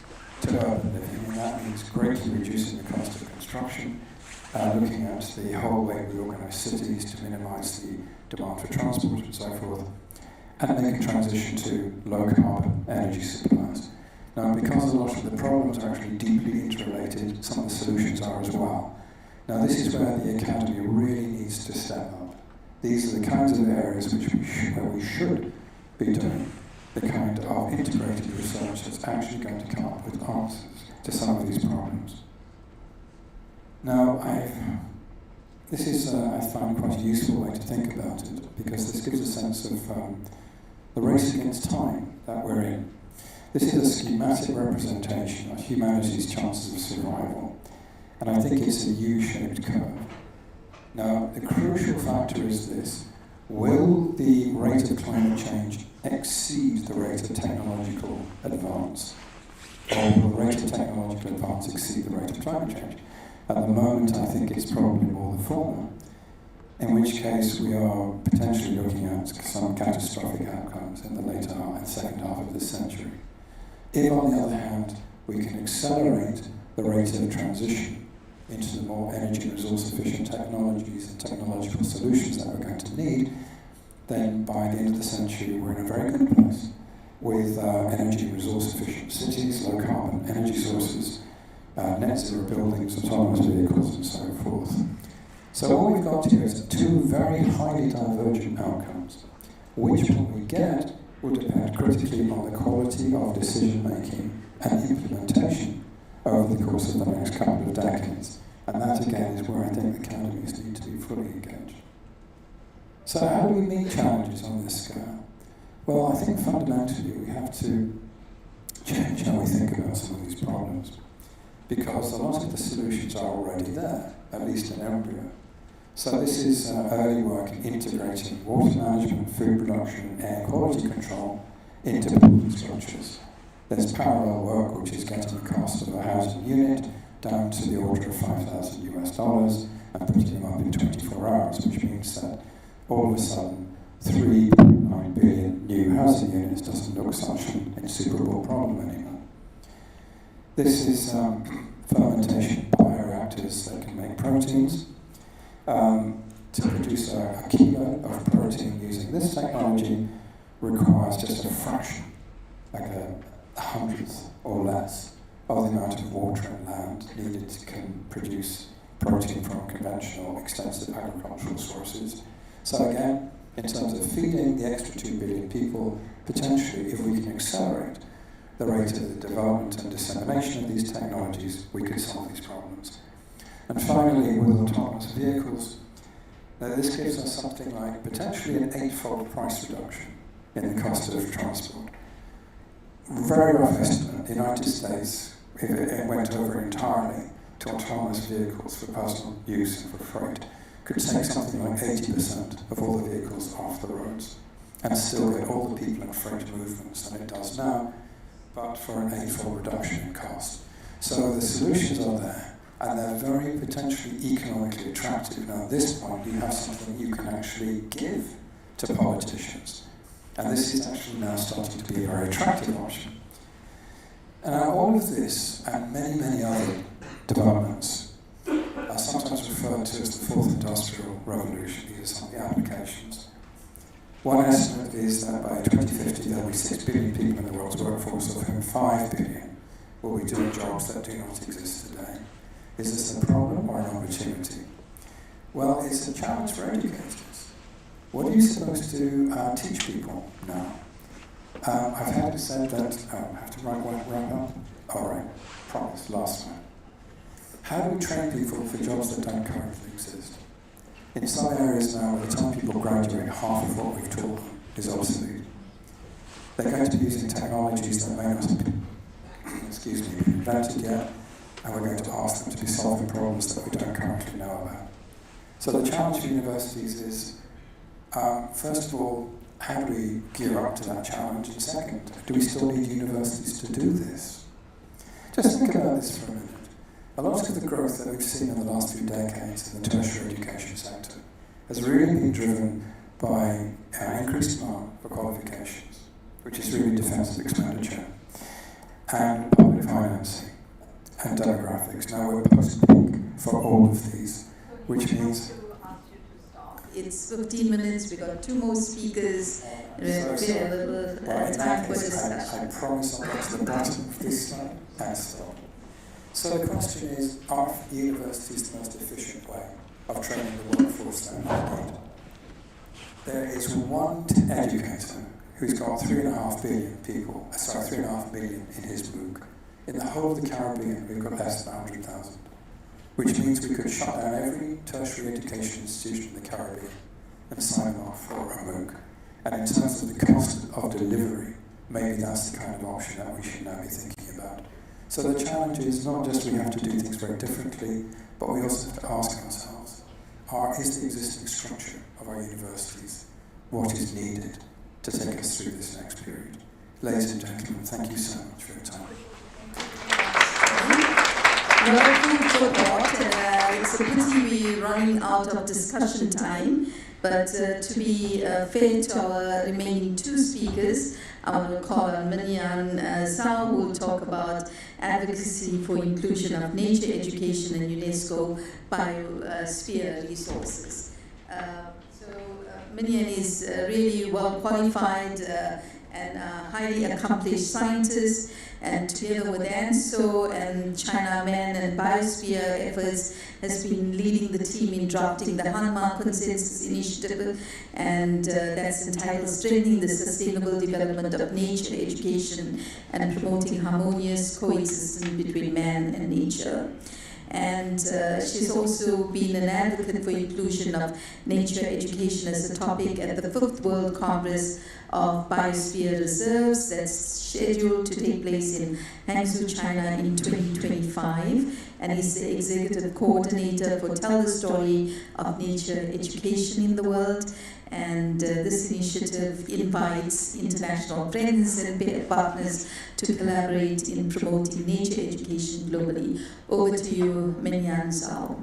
to urban living, and that means greatly reducing the cost of construction, looking at the whole way we organise cities to minimise the demand for transport and so forth, and make a transition to low-carbon energy supplies. Now, because a lot of the problems are actually deeply interrelated, some of the solutions are as well. Now, this is where the Academy really needs to step up. These are the kinds of areas where we should be doing the kind of integrated research that's actually going to come up with answers to some of these problems. Now, this is, I find, quite a useful way to think about it, because this gives a sense of the race against time that we're in. This is a schematic representation of humanity's chances of survival, and I think it's a U-shaped curve. Now, the crucial factor is this: will the rate of climate change exceed the rate of technological advance? Or will the rate of technological advance exceed the rate of climate change? At the moment, I think it's probably more the former, in which case we are potentially looking at some catastrophic outcomes in the later half and second half of this century. If, on the other hand, we can accelerate the rate of transition into the more energy and resource efficient technologies and technological solutions that we're going to need, then by the end of the century we're in a very good place with energy and resource efficient cities, low carbon energy sources, net zero buildings, autonomous vehicles and so forth. So all we've got here is two very highly divergent outcomes. Which one we get will depend critically on the quality of decision making and implementation over the course of the next couple of decades. And that again is where I think academies need to be fully engaged. So how do we meet challenges on this scale? Well, I think fundamentally we have to change how we think about some of these problems, because a lot of the solutions are already there, at least in embryo. So this is early work in integrating water management, food production, air quality control into building structures. There's parallel work which is getting the cost of a housing unit down to the order of $5,000 and putting them up in 24 hours, which means that all of a sudden 3.9 billion new housing units doesn't look such an insuperable problem anymore. This is fermentation bioreactors that can make proteins. To produce a kilo of protein using this technology requires just a fraction, like a hundredth or less, of the amount of water and land needed to produce protein from conventional, extensive agricultural sources. So again, in terms of feeding the extra 2 billion people, potentially, if we can accelerate the rate of the development and dissemination of these technologies, we could solve these problems. And finally, with autonomous vehicles, this gives us something like potentially an 8-fold price reduction in the cost of transport. Very rough estimate, the United States, if it went over entirely to autonomous vehicles for personal use and for freight could take something like 80% of all the vehicles off the roads and still get all the people and freight movements than it does now, but for an eightfold reduction in cost. So the solutions are there, and they're very potentially economically attractive. Now at this point, you have something you can actually give to politicians. And this is actually now starting to be a very attractive option. And all of this, and many, many other developments, are sometimes referred to as the fourth industrial revolution. These are some of the applications. One estimate is that by 2050 there will be 6 billion people in the world's workforce, of whom 5 billion will be doing jobs that do not exist today. Is this a problem or an opportunity? Well, it's a challenge for educators. What are you supposed to teach people now? I've had it said that, I have to wrap up. All right, promise, last one. How do we train people for jobs that don't currently exist? In some areas now, by the time people graduate, half of what we've taught them is obsolete. They're going to be using technologies that may not have been, invented yet, and we're going to ask them to be solving problems that we don't currently know about. So the challenge for universities is, first of all, how do we gear up to that challenge? And second, do we still need universities to do this? Just think about this for a minute. A lot of the growth that we've seen in the last few decades in the tertiary education sector has really been driven by an increased demand for qualifications, which is really defensive expenditure, and public financing, and demographics. Now we're post-peak for all of these, which means... It's 15 minutes, we got 2 more speakers, we have a little time for discussion. I promise I'll get to the bottom of this slide and stop. So the question is, are universities the most efficient way of training the workforce that we need? There is one educator who's got 3.5 billion people, 3.5 million in his MOOC. In the whole of the Caribbean, we've got less than 100,000, which means we could shut down every tertiary education institution in the Caribbean and sign them off for a MOOC. And in terms of the cost of delivery, maybe that's the kind of option that we should now be thinking about. So the challenge is not just we have to do things very differently, but we also have to ask ourselves, is the existing structure of our universities what is needed to take us through this next period? Ladies and gentlemen, thank you so much for your time. Well, food for thought. It's a pity we're running out of discussion time, but to be fair to our remaining 2 speakers, I will call on Minyan Zhao, who will talk about advocacy for inclusion of nature education and UNESCO biosphere resources. Minyan is really well qualified and highly accomplished scientist, and together with ANSO and China Men and Biosphere efforts has been leading the team in drafting the Hanma Consensus Initiative, and that's entitled Strengthening the Sustainable Development of Nature Education and Promoting Harmonious Coexistence Between Man and Nature. And she's also been an advocate for inclusion of nature education as a topic at the 5th World Congress of Biosphere Reserves that's scheduled to take place in Hangzhou, China in 2025, and is the executive coordinator for Tell the Story of Nature Education in the World. And this initiative invites international friends and partners to collaborate in promoting nature education globally. Over to you, Minyan Zhao.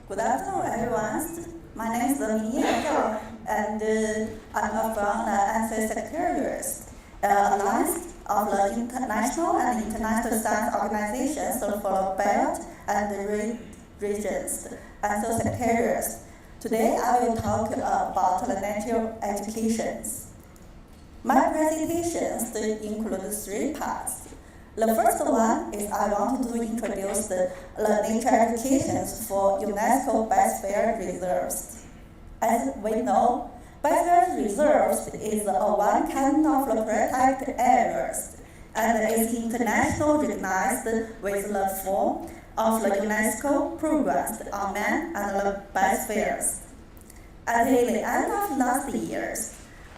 Good afternoon, everyone. My name is Minyan Zhao, and I'm from the ANSO Secretariat, Alliance of the International and International Science Organizations for Belt and Regions, ANSO Secretariat. Today I will talk about the natural educations. My presentations include 3 parts. The first one is I want to introduce the nature educations for UNESCO Biosphere Reserves. As we know, biosphere reserves is one kind of protected areas and is internationally recognized with the 4 of the UNESCO Progress on Man and the Biospheres. At the end of last year,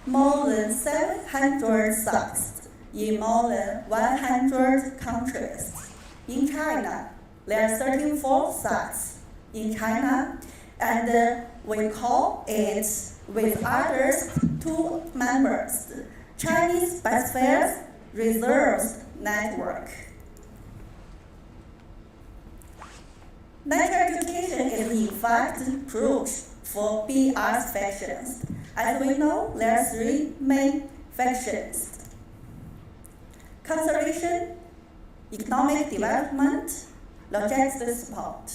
more than 700 sites in more than 100 countries. In China, there are 34 sites in China, and we call it, with others 2 members, Chinese Biospheres Reserves Network. Nature education is in fact crucial for bee arts factions. As we know, there are 3 main factions: conservation, economic development, logistics support.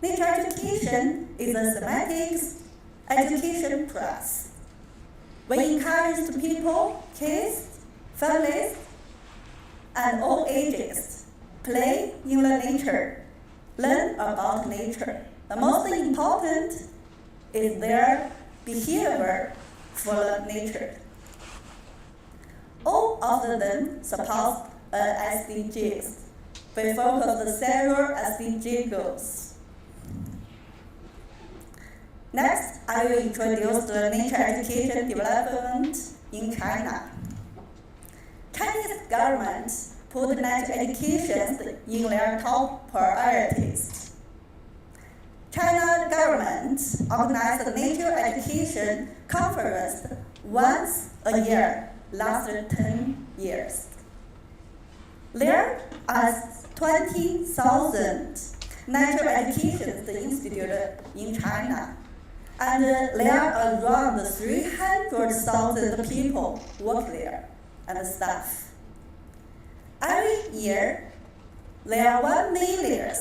Nature education is a thematic education process. We encourage people, kids, families, and all ages play in the nature, learn about nature. The most important is their behavior for the nature. All of them support SDGs. We focus on several SDG goals. Next, I will introduce the nature education development in China. Chinese government put nature education in their top priorities. China government organized the nature education conference once a year, lasted 10 years. There are 20,000 nature education institutes in China, and there are around 300,000 people work there and staff. Every year, there are 1 million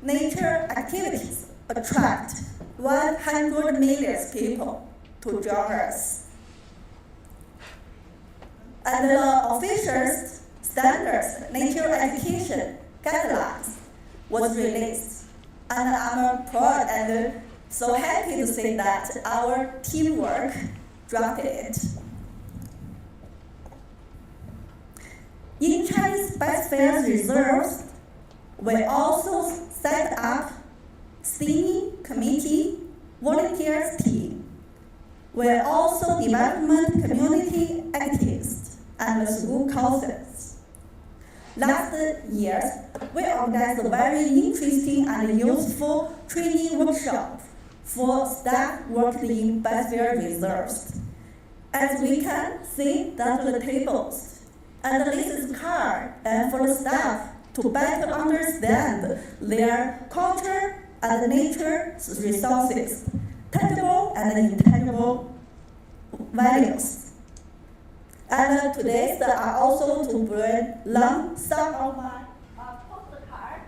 nature activities attract 100 million people to join us. And the official standards nature education guidelines was released, and I'm proud and so happy to say that our teamwork drafted it. In Chinese Biospheres Reserves, we also set up steering committee volunteers team. We also development community activists and school courses. Last year, we organized a very interesting and useful training workshop for staff working in biosphere reserves. As we can see that the tables and this is card for the staff to better understand their culture and nature resources, tangible and intangible values. And today I also to bring along some of my postcards.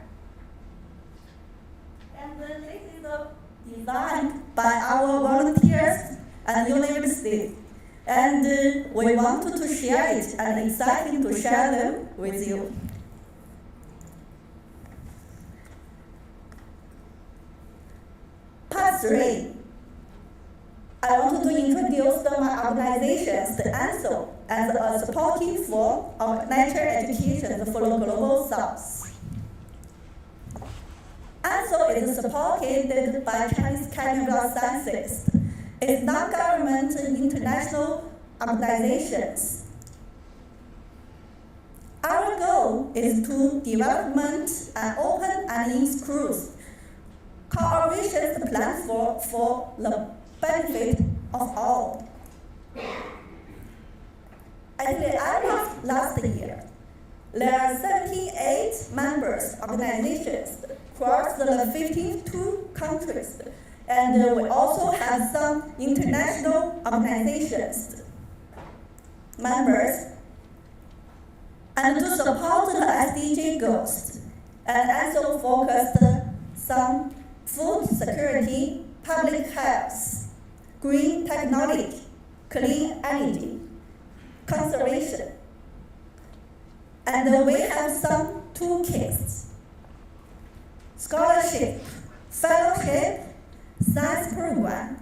And this is designed by our volunteers and university. And we wanted to share it and excited to share them with you. Part 3. I want to introduce my organizations, the ANSO, as a supporting form of nature education for the Global South. ANSO is supported by Chinese Academy of Sciences. It's non-government international organizations. Our goal is to development an open and inclusive cooperation platform for the benefit of all. At the end of last year, there are 78 members organizations across the 52 countries, and we also have some international organizations members. And to support the SDG goals, and also focused some food security, public health, green technology, clean energy, conservation. And we have some toolkits: scholarship, fellowship, science program,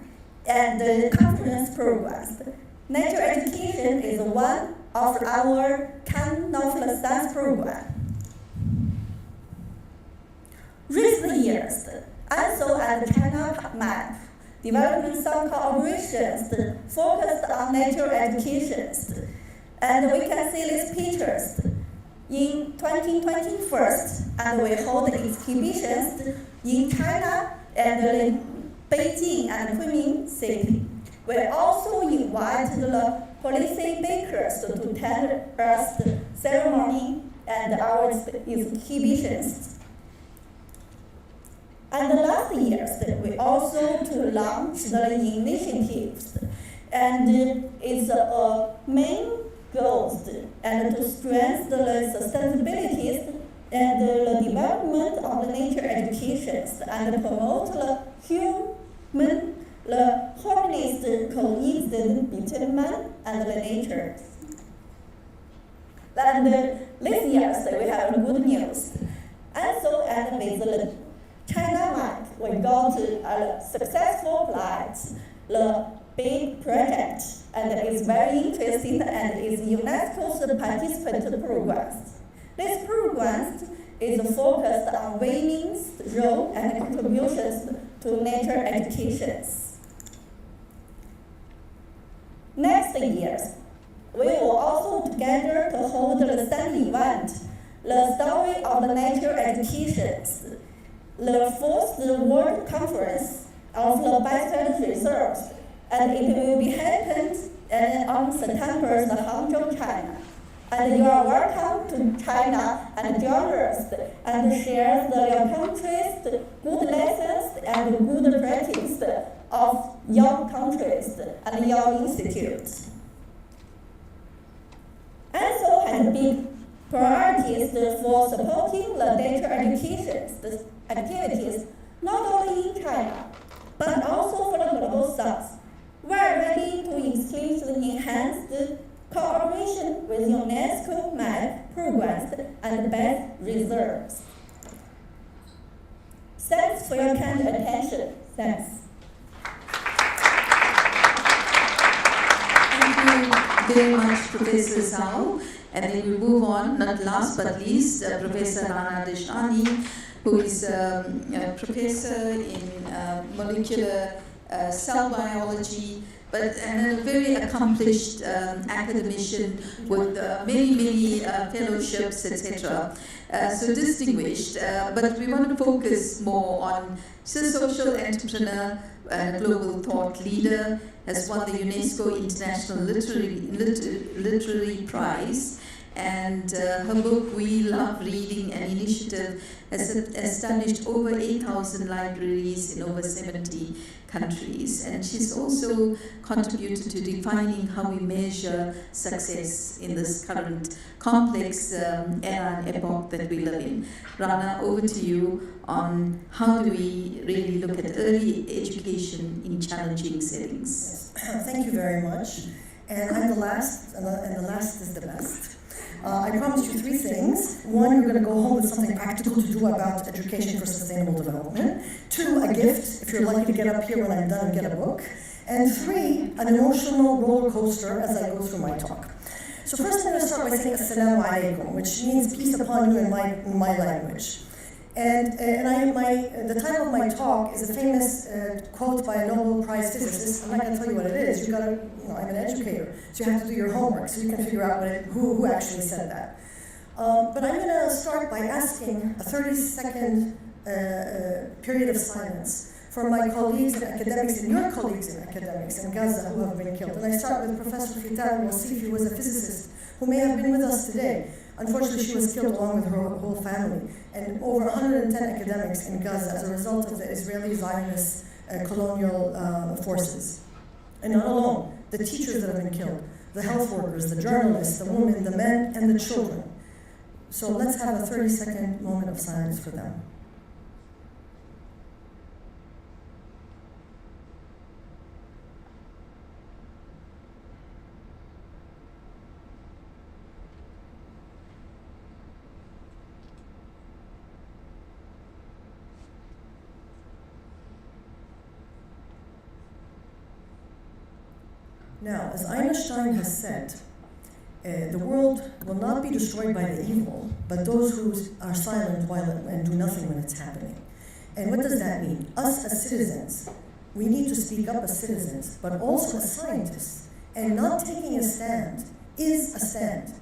and conference programs. nature education is one of our kind of the science program. Recent years, also at China Map, developing some cooperations focused on nature education. And we can see these pictures. In 2021, and we hold exhibitions in China and in Beijing and Kunming City. We also invite the policy makers to attend us the ceremony and our exhibitions. And the last years, we also to launch the initiatives, and it's a main goals and to strengthen the sustainability and the development of the nature education and promote the human, the harmonious coexistence between man and the nature. And this year we have good news. Also, and with the China Map, we got a successful flight, the big project, and it's very interesting and is UNESCO's participant programs. This program is focused on women's role and contributions to nature education. Next year, we will also together to hold the same event, the Story of the Nature Education, the fourth World Conference of the Biosphere Reserves, and it will be happened on September in Hangzhou, China. And you are welcome to China and join us and share your country's good lessons and good practice of your countries and your institutes. Also has big priorities for supporting the nature education activities, not only in China, but also for the global south. We are ready to increase the enhanced cooperation with UNESCO MAP programs and best reserves. Thanks for your kind attention. Thanks. Thank you very much, Professor Zhao. And then we move on, not last but least, Professor Rana Deshani, who is a professor in molecular cell biology, but and a very accomplished academician with many fellowships, etc. So distinguished, but we want to focus more on social entrepreneur and global thought leader, has won the UNESCO International Literary Prize. And her book, We Love Reading, an initiative, has established over 8,000 libraries in over 70 countries. And she's also contributed to defining how we measure success in this current complex era and epoch that we live in. Rana, over to you on how do we really look at early education in challenging settings. Yes. Thank you very much. And I'm the last, and the last is the best. I promised you three things. One, you're going to go home with something practical to do about education for sustainable development. Two, a gift, if you're lucky to get up here when I'm done and get a book. And three, an emotional roller coaster as I go through my talk. So first I'm going to start by saying Assalamu alaikum, which means peace upon you in my language. And the title of my talk is a famous quote by a Nobel Prize physicist. I'm not going to tell you what it is. I'm an educator, so you have to do your homework so you can figure out who actually said that. But I'm going to start by asking a 30-second period of silence for my colleagues and academics and your colleagues and academics in Gaza who have been killed. And I start with Professor Fitar Wassif, who was a physicist who may have been with us today. Unfortunately, she was killed along with her whole family, and over 110 academics in Gaza as a result of the Israeli Zionist colonial forces. And not alone, the teachers that have been killed, the health workers, the journalists, the women, the men, and the children. So let's have a 30-second moment of silence for them. Now, as Einstein has said, the world will not be destroyed by the evil, but those who are silent while and do nothing when it's happening. And what does that mean? Us as citizens, we need to speak up as citizens, but also as scientists. And not taking a stand is a stand.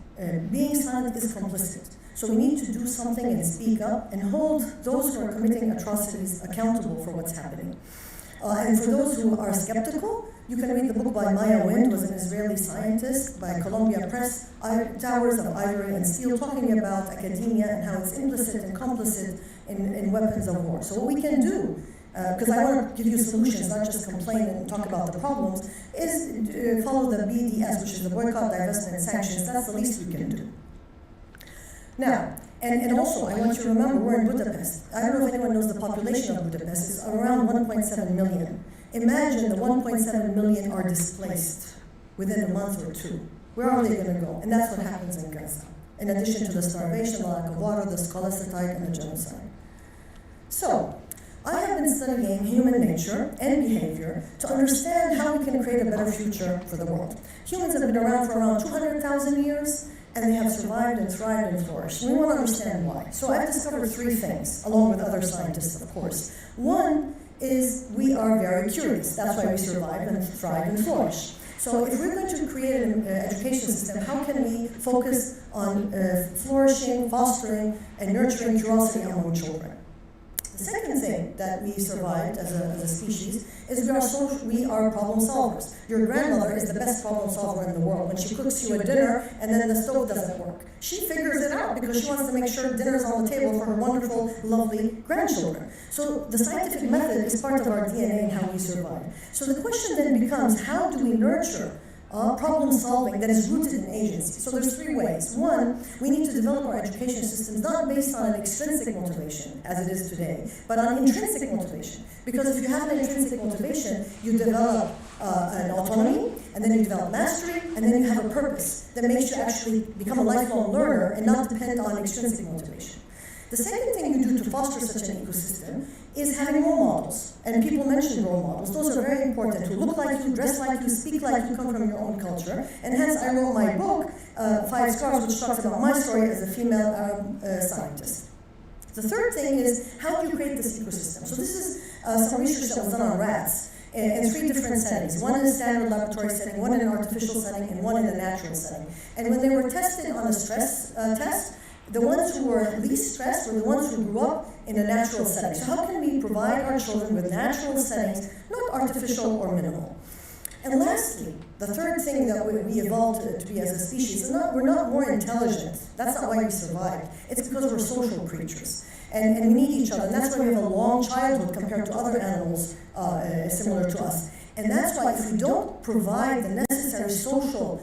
Being silent is complicit. So we need to do something and speak up and hold those who are committing atrocities accountable for what's happening. And for those who are skeptical, you can read the book by Maya Wind, who was an Israeli scientist, by Columbia Press, Towers of Ivory and Steel, talking about academia and how it's implicit and complicit in weapons of war. So what we can do, because I want to give you solutions, not just complain and talk about the problems, is follow the BDS, which is the boycott, divestment, and sanctions. That's the least we can do. Now, and also, I want you to remember, we're in Budapest. I don't know if anyone knows the population of Budapest. It's around 1.7 million. Imagine the 1.7 million are displaced within a month or two. Where are they going to go? And that's what happens in Gaza, in addition to the starvation, the lack of water, the scolicide, and the genocide. So, I have been studying human nature and behavior to understand how we can create a better future for the world. Humans have been around for around 200,000 years, and they have survived and thrived and flourished. And we want to understand why. So I've discovered three things, along with other scientists, of course. One is we are very curious. That's why we survive and thrive and flourish. So if we're going to create an education system, how can we focus on flourishing, fostering, and nurturing curiosity among children? The second thing that we survived as a species is we are problem solvers. Your grandmother is the best problem solver in the world. When she cooks you a dinner and then the stove doesn't work, she figures it out because she wants to make sure dinner's on the table for her wonderful, lovely grandchildren. So the scientific method is part of our DNA and how we survive. So the question then becomes, how do we nurture problem solving that is rooted in agency? So there's three ways. One, we need to develop our education systems not based on an extrinsic motivation, as it is today, but on intrinsic motivation. Because if you have an intrinsic motivation, you develop an autonomy, and then you develop mastery, and then you have a purpose that makes you actually become a lifelong learner and not depend on extrinsic motivation. The second thing you do to foster such an ecosystem is having role models. And people mention role models. Those are very important, who look like you, dress like you, speak like you, come from your own culture. And hence I wrote my book, 5 Scars, which talks about my story as a female Arab scientist. The third thing is, how do you create this ecosystem? So this is some research that was done on rats in 3 different settings. One in a standard laboratory setting, one in an artificial setting, and one in a natural setting. And when they were tested on a stress test, the ones who were least stressed were the ones who grew up in a natural setting. So how can we provide our children with natural settings, not artificial or minimal? And lastly, the third thing that we evolved to be as a species is we're not more intelligent. That's not why we survived. It's because we're social creatures. And we need each other. And that's why we have a long childhood compared to other animals similar to us. And that's why if we don't provide the necessary social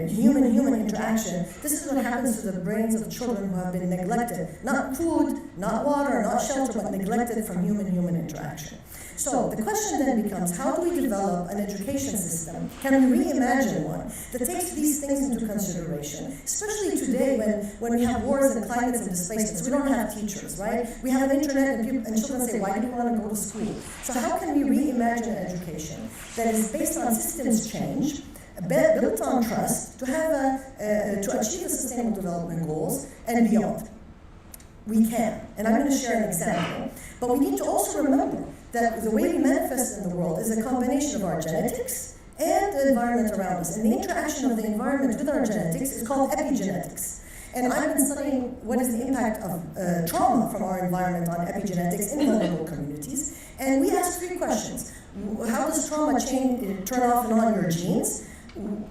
human-human interaction, this is what happens to the brains of children who have been neglected. Not food, not water, not shelter, but neglected from human-human interaction. So the question then becomes, how do we develop an education system? Can we reimagine one that takes these things into consideration? Especially today when we have wars and climates and displacements, we don't have teachers, right? We have an internet and children say, why do you want to go to school? So how can we reimagine an education that is based on systems change, built on trust, to achieve the Sustainable Development Goals and beyond? We can, and I'm going to share an example. But we need to also remember that the way we manifest in the world is a combination of our genetics and the environment around us. And the interaction of the environment with our genetics is called epigenetics. And I've been studying what is the impact of trauma from our environment on epigenetics in vulnerable communities. And we asked 3 questions. How does trauma turn off and on your genes?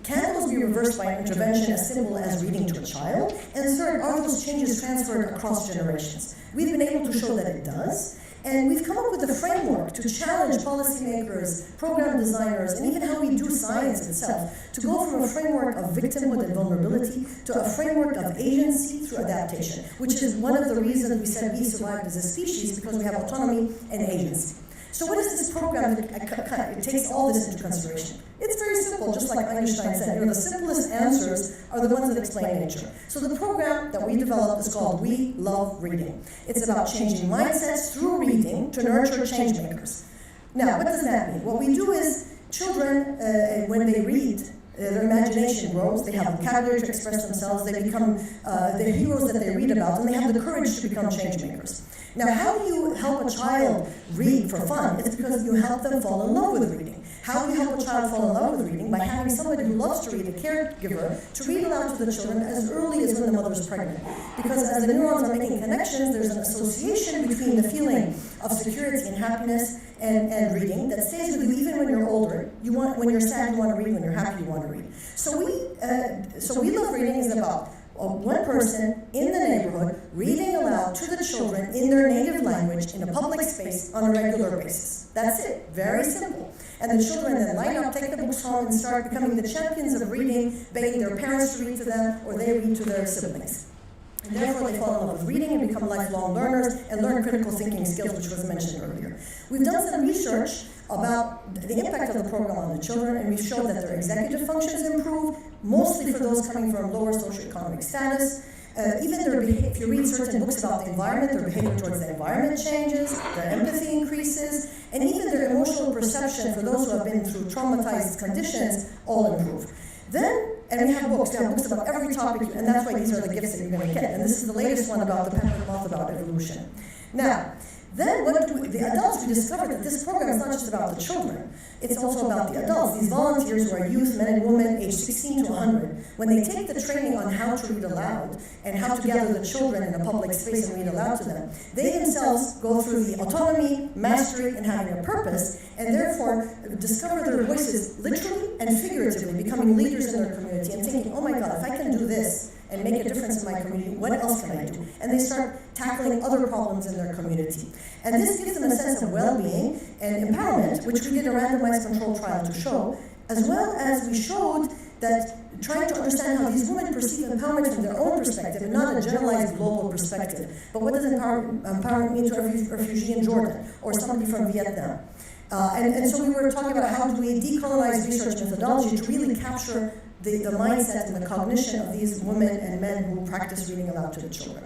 Can those be reversed by an intervention as simple as reading to a child? And third, are those changes transferred across generations? We've been able to show that it does. And we've come up with a framework to challenge policymakers, program designers, and even how we do science itself, to go from a framework of victimhood and vulnerability to a framework of agency through adaptation, which is one of the reasons we said we survived as a species, because we have autonomy and agency. So what is this program that it takes all this into consideration? It's very simple, just like Einstein said. The simplest answers are the ones that explain nature. So the program that we developed is called We Love Reading. It's about changing mindsets through reading to nurture change makers. Now, what does that mean? What we do is children, when they read, their imagination grows, they have vocabulary to express themselves, they become the heroes that they read about, and they have the courage to become change makers. Now, how do you help a child read for fun? It's because you help them fall in love with reading. How do you help a child fall in love with reading? By having somebody who loves to read, a caregiver, to read aloud to the children as early as when the mother is pregnant. Because as the neurons are making connections, there's an association between the feeling of security and happiness and reading that stays with you even when you're older. When you're sad, you want to read. When you're happy, you want to read. So We Love Reading is about one person in the neighborhood reading aloud to the children in their native language in a public space on a regular basis. That's it. Very simple. And the children then line up, take the books home, and start becoming the champions of reading, begging their parents to read to them, or they read to their siblings. And therefore, they fall in love with reading and become lifelong learners and learn critical thinking skills, which was mentioned earlier. We've done some research about the impact of the program on the children, and we've shown that their executive functions improve, mostly for those coming from lower socioeconomic status. Even if you read certain books about the environment, their behavior towards the environment changes, their empathy increases, and even their emotional perception for those who have been through traumatized conditions all improve. And we have books about every topic, and that's why these are the gifts that you're going to get. And this is the latest one about the pepper moth about evolution. Now, then the adults, we discovered that this program is not just about the children, it's also about the adults. These volunteers who are youth, men and women, aged 16 to 100, when they take the training on how to read aloud and how to gather the children in a public space and read aloud to them, they themselves go through the autonomy, mastery, and having a purpose, and therefore discover their voices literally and figuratively, becoming leaders in their community and thinking, oh my God, if I can do this and make a difference in my community, what else can I do? And they start tackling other problems in their community. And this gives them a sense of well-being and empowerment, which we did a randomized control trial to show, as well as we showed that trying to understand how these women perceive empowerment from their own perspective, and not a generalized global perspective. But what does empowerment mean to a refugee in Jordan or somebody from Vietnam? And so we were talking about how do we decolonize research methodology to really capture the mindset and the cognition of these women and men who practice reading aloud to the children.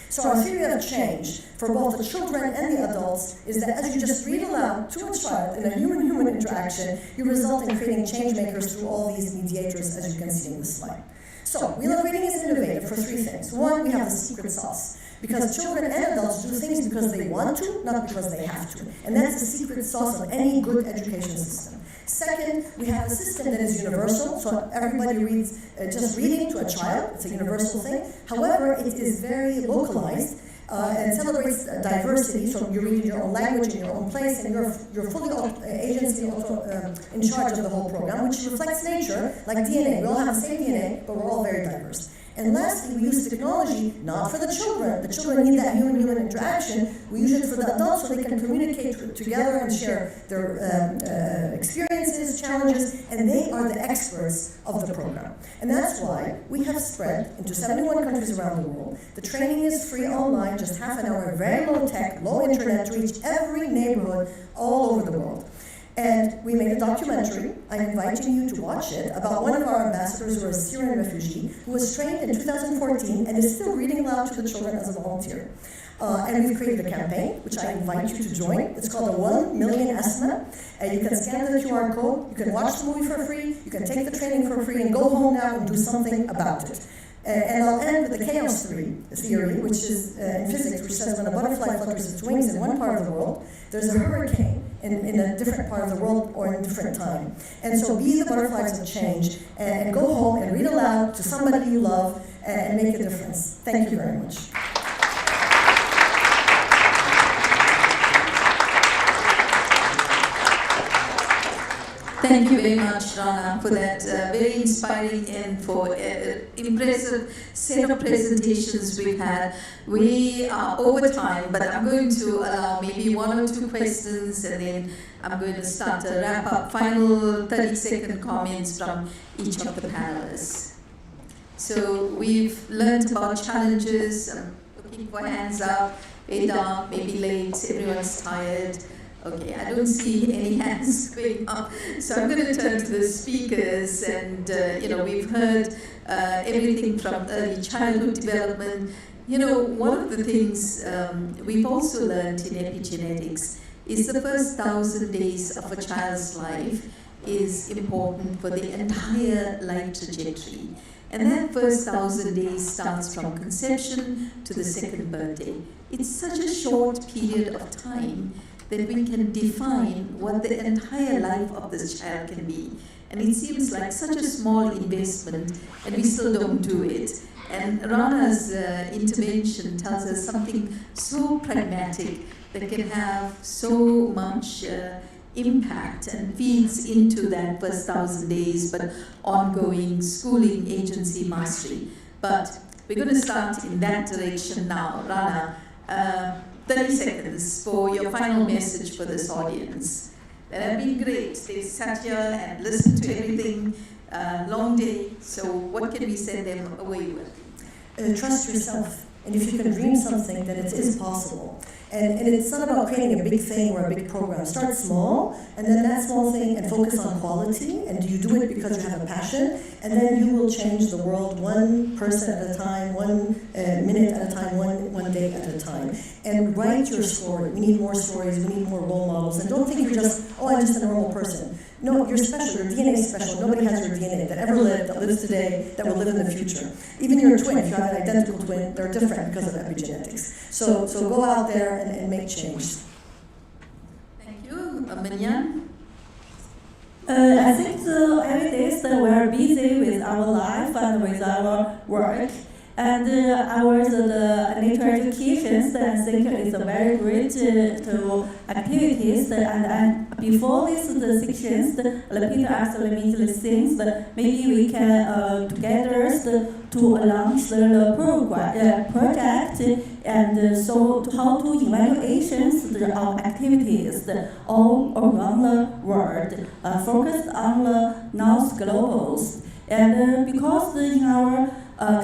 So our theory of change for both the children and the adults is that as you just read aloud to a child in a human-human interaction, you result in creating change makers through all these mediators, as you can see in the slide. So We Love Reading is innovative for three things. One, we have the secret sauce. Because children and adults do things because they want to, not because they have to. And that's the secret sauce of any good education system. Second, we have a system that is universal, so everybody reads, just reading to a child, it's a universal thing. However, it is very localized and celebrates diversity, so you read in your own language, in your own place, and you're fully agency also in charge of the whole program, which reflects nature, like DNA. We all have the same DNA, but we're all very diverse. And lastly, we use technology not for the children. The children need that human-human interaction. We use it for the adults so they can communicate together and share their experiences, challenges, and they are the experts of the program. And that's why we have spread into 71 countries around the world. The training is free online, just half an hour, very low tech, low internet, to reach every neighborhood all over the world. And we made a documentary, I'm inviting you to watch it, about one of our ambassadors who is a Syrian refugee, who was trained in 2014 and is still reading aloud to the children as a volunteer. And we've created a campaign, which I invite you to join. It's called the 1 Million Esma. You can scan the QR code, you can watch the movie for free, you can take the training for free, and go home now and do something about it. And I'll end with the chaos theory, which is in physics, which says when a butterfly flutters its wings in one part of the world, there's a hurricane in a different part of the world or in a different time. And so be the butterflies of change and go home and read aloud to somebody you love and make a difference. Thank you very much. Thank you very much, Rana, for that very inspiring and for impressive set of presentations we've had. We are over time, but I'm going to allow maybe 1 or 2 questions, and then I'm going to start a wrap-up, final 30-second comments from each of the panelists. So we've learned about challenges. I'm looking for hands up. Very dark, maybe late, everyone's tired. Okay, I don't see any hands going up. So I'm going to turn to the speakers, and we've heard everything from early childhood development. One of the things we've also learned in epigenetics is the first 1,000 days of a child's life is important for the entire life trajectory. And that first 1,000 days starts from conception to the second birthday. It's such a short period of time that we can define what the entire life of this child can be. And it seems like such a small investment, and we still don't do it. And Rana's intervention tells us something so pragmatic that can have so much impact and feeds into that first 1,000 days, but ongoing schooling, agency, mastery. But we're going to start in that direction now. Rana, 30 seconds for your final message for this audience. That have been great. They sat here and listened to everything, long day. So what can we send them away with? Trust yourself. And if you can dream something, then it is possible. And it's not about creating a big thing or a big program. Start small, and then that small thing, and focus on quality, and you do it because you have a passion, and then you will change the world one person at a time, 1 minute at a time, one day at a time. And write your story. We need more stories, we need more role models. And don't think you're just, oh, I'm just a normal person. No, you're special, your DNA is special. Nobody has your DNA that ever lived, that lives today, that will live in the future. Even your twin, if you have an identical twin, they're different because of epigenetics. So go out there and make change. Thank you. Minyan? I think every day we are busy with our life and with our work. And the nature education, I think, is a very great to activities. And before the sections, Peter asked me to things. Maybe we can together to launch the project, and so how to evaluations our activities all around the world, focused on the North globals. And because in our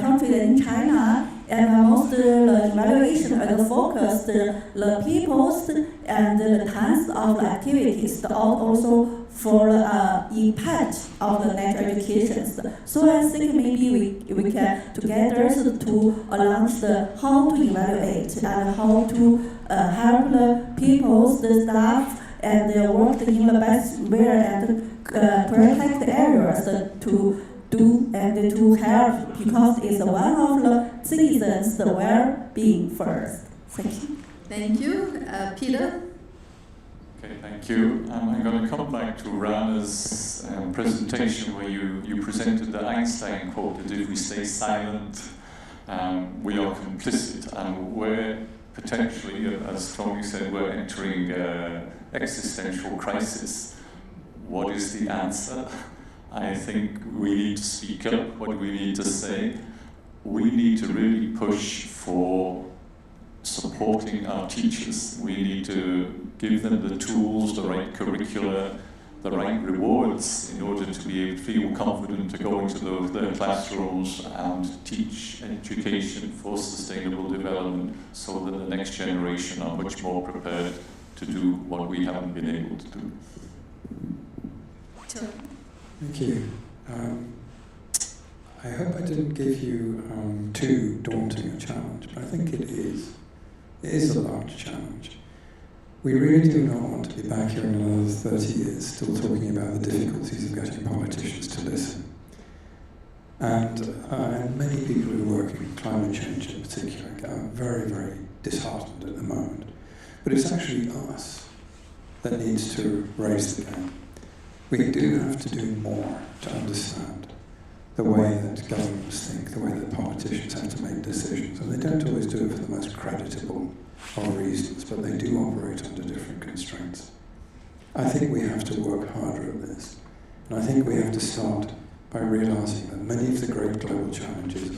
country in China, and most the evaluation and focus the people's and the kinds of activities, also for the impact of the natural education. So I think maybe we can together to launch the how to evaluate and how to help the people, the staff, and they work in the best way and protect the areas to do and to help, because it's one of the citizens' the well-being first. Thank you. Thank you. Peter? Okay, thank you. I'm going to come back to Rana's presentation where you presented the Einstein quote that if we stay silent, we are complicit, and we're potentially, as Tony said, we're entering existential crisis. What is the answer? I think we need to speak up. What do we need to say? We need to really push for supporting our teachers. We need to give them the tools, the right curricula, the right rewards in order to be able to feel confident to go into their classrooms and teach education for sustainable development, so that the next generation are much more prepared to do what we haven't been able to do. Thank you. I hope I didn't give you too daunting a challenge, but I think it is. It is a large challenge. We really do not want to be back here in another 30 years still talking about the difficulties of getting politicians to listen. And many people who work in climate change in particular are very, very disheartened at the moment. But it's actually us that needs to raise the game. We do have to do more to understand the way that governments think, the way that politicians have to make decisions. And they don't always do it for the most creditable of reasons, but they do operate under different constraints. I think we have to work harder at this. And I think we have to start by realizing that many of the great global challenges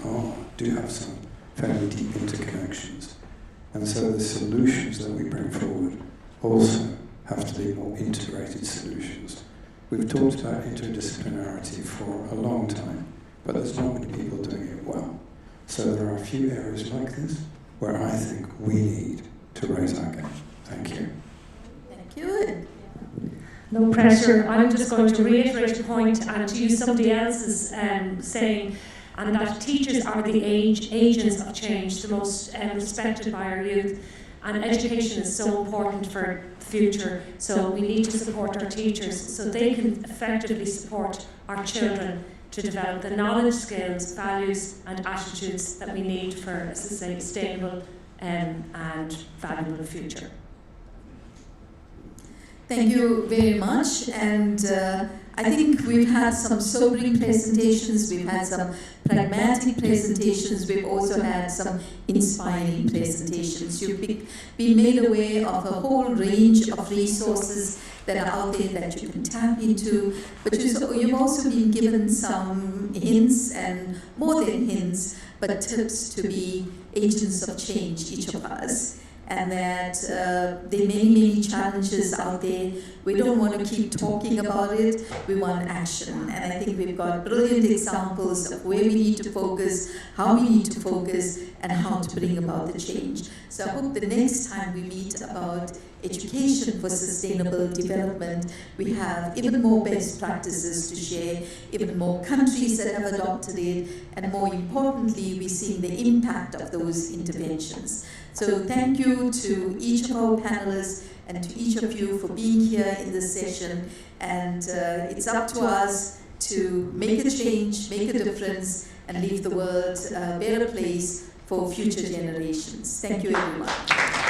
do have some fairly deep interconnections. And so the solutions that we bring forward also have to be more integrated solutions. We've talked about interdisciplinarity for a long time, but there's not many people doing it well. So there are a few areas like this where I think we need to raise our game. Thank you. Thank you. No pressure. I'm just going to reiterate a point and to use somebody else's saying, and that teachers are the agents of change, the most respected by our youth. And education is so important for the future, so we need to support our teachers so they can effectively support our children to develop the knowledge, skills, values and attitudes that we need for a sustainable and valuable future. Thank you very much, and I think we've had some sobering presentations, we've had some pragmatic presentations, we've also had some inspiring presentations. You've been made aware of a whole range of resources that are out there that you can tap into, but you've also been given some hints, and more than hints, but tips to be agents of change, each of us. And that there are many challenges out there. We don't want to keep talking about it, we want action. And I think we've got brilliant examples of where we need to focus, how we need to focus, and how to bring about the change. So I hope the next time we meet about education for sustainable development, we have even more best practices to share, even more countries that have adopted it, and more importantly, we're seeing the impact of those interventions. So thank you to each of our panelists and to each of you for being here in this session. And it's up to us to make a change, make a difference, and leave the world a better place for future generations. Thank you, everyone.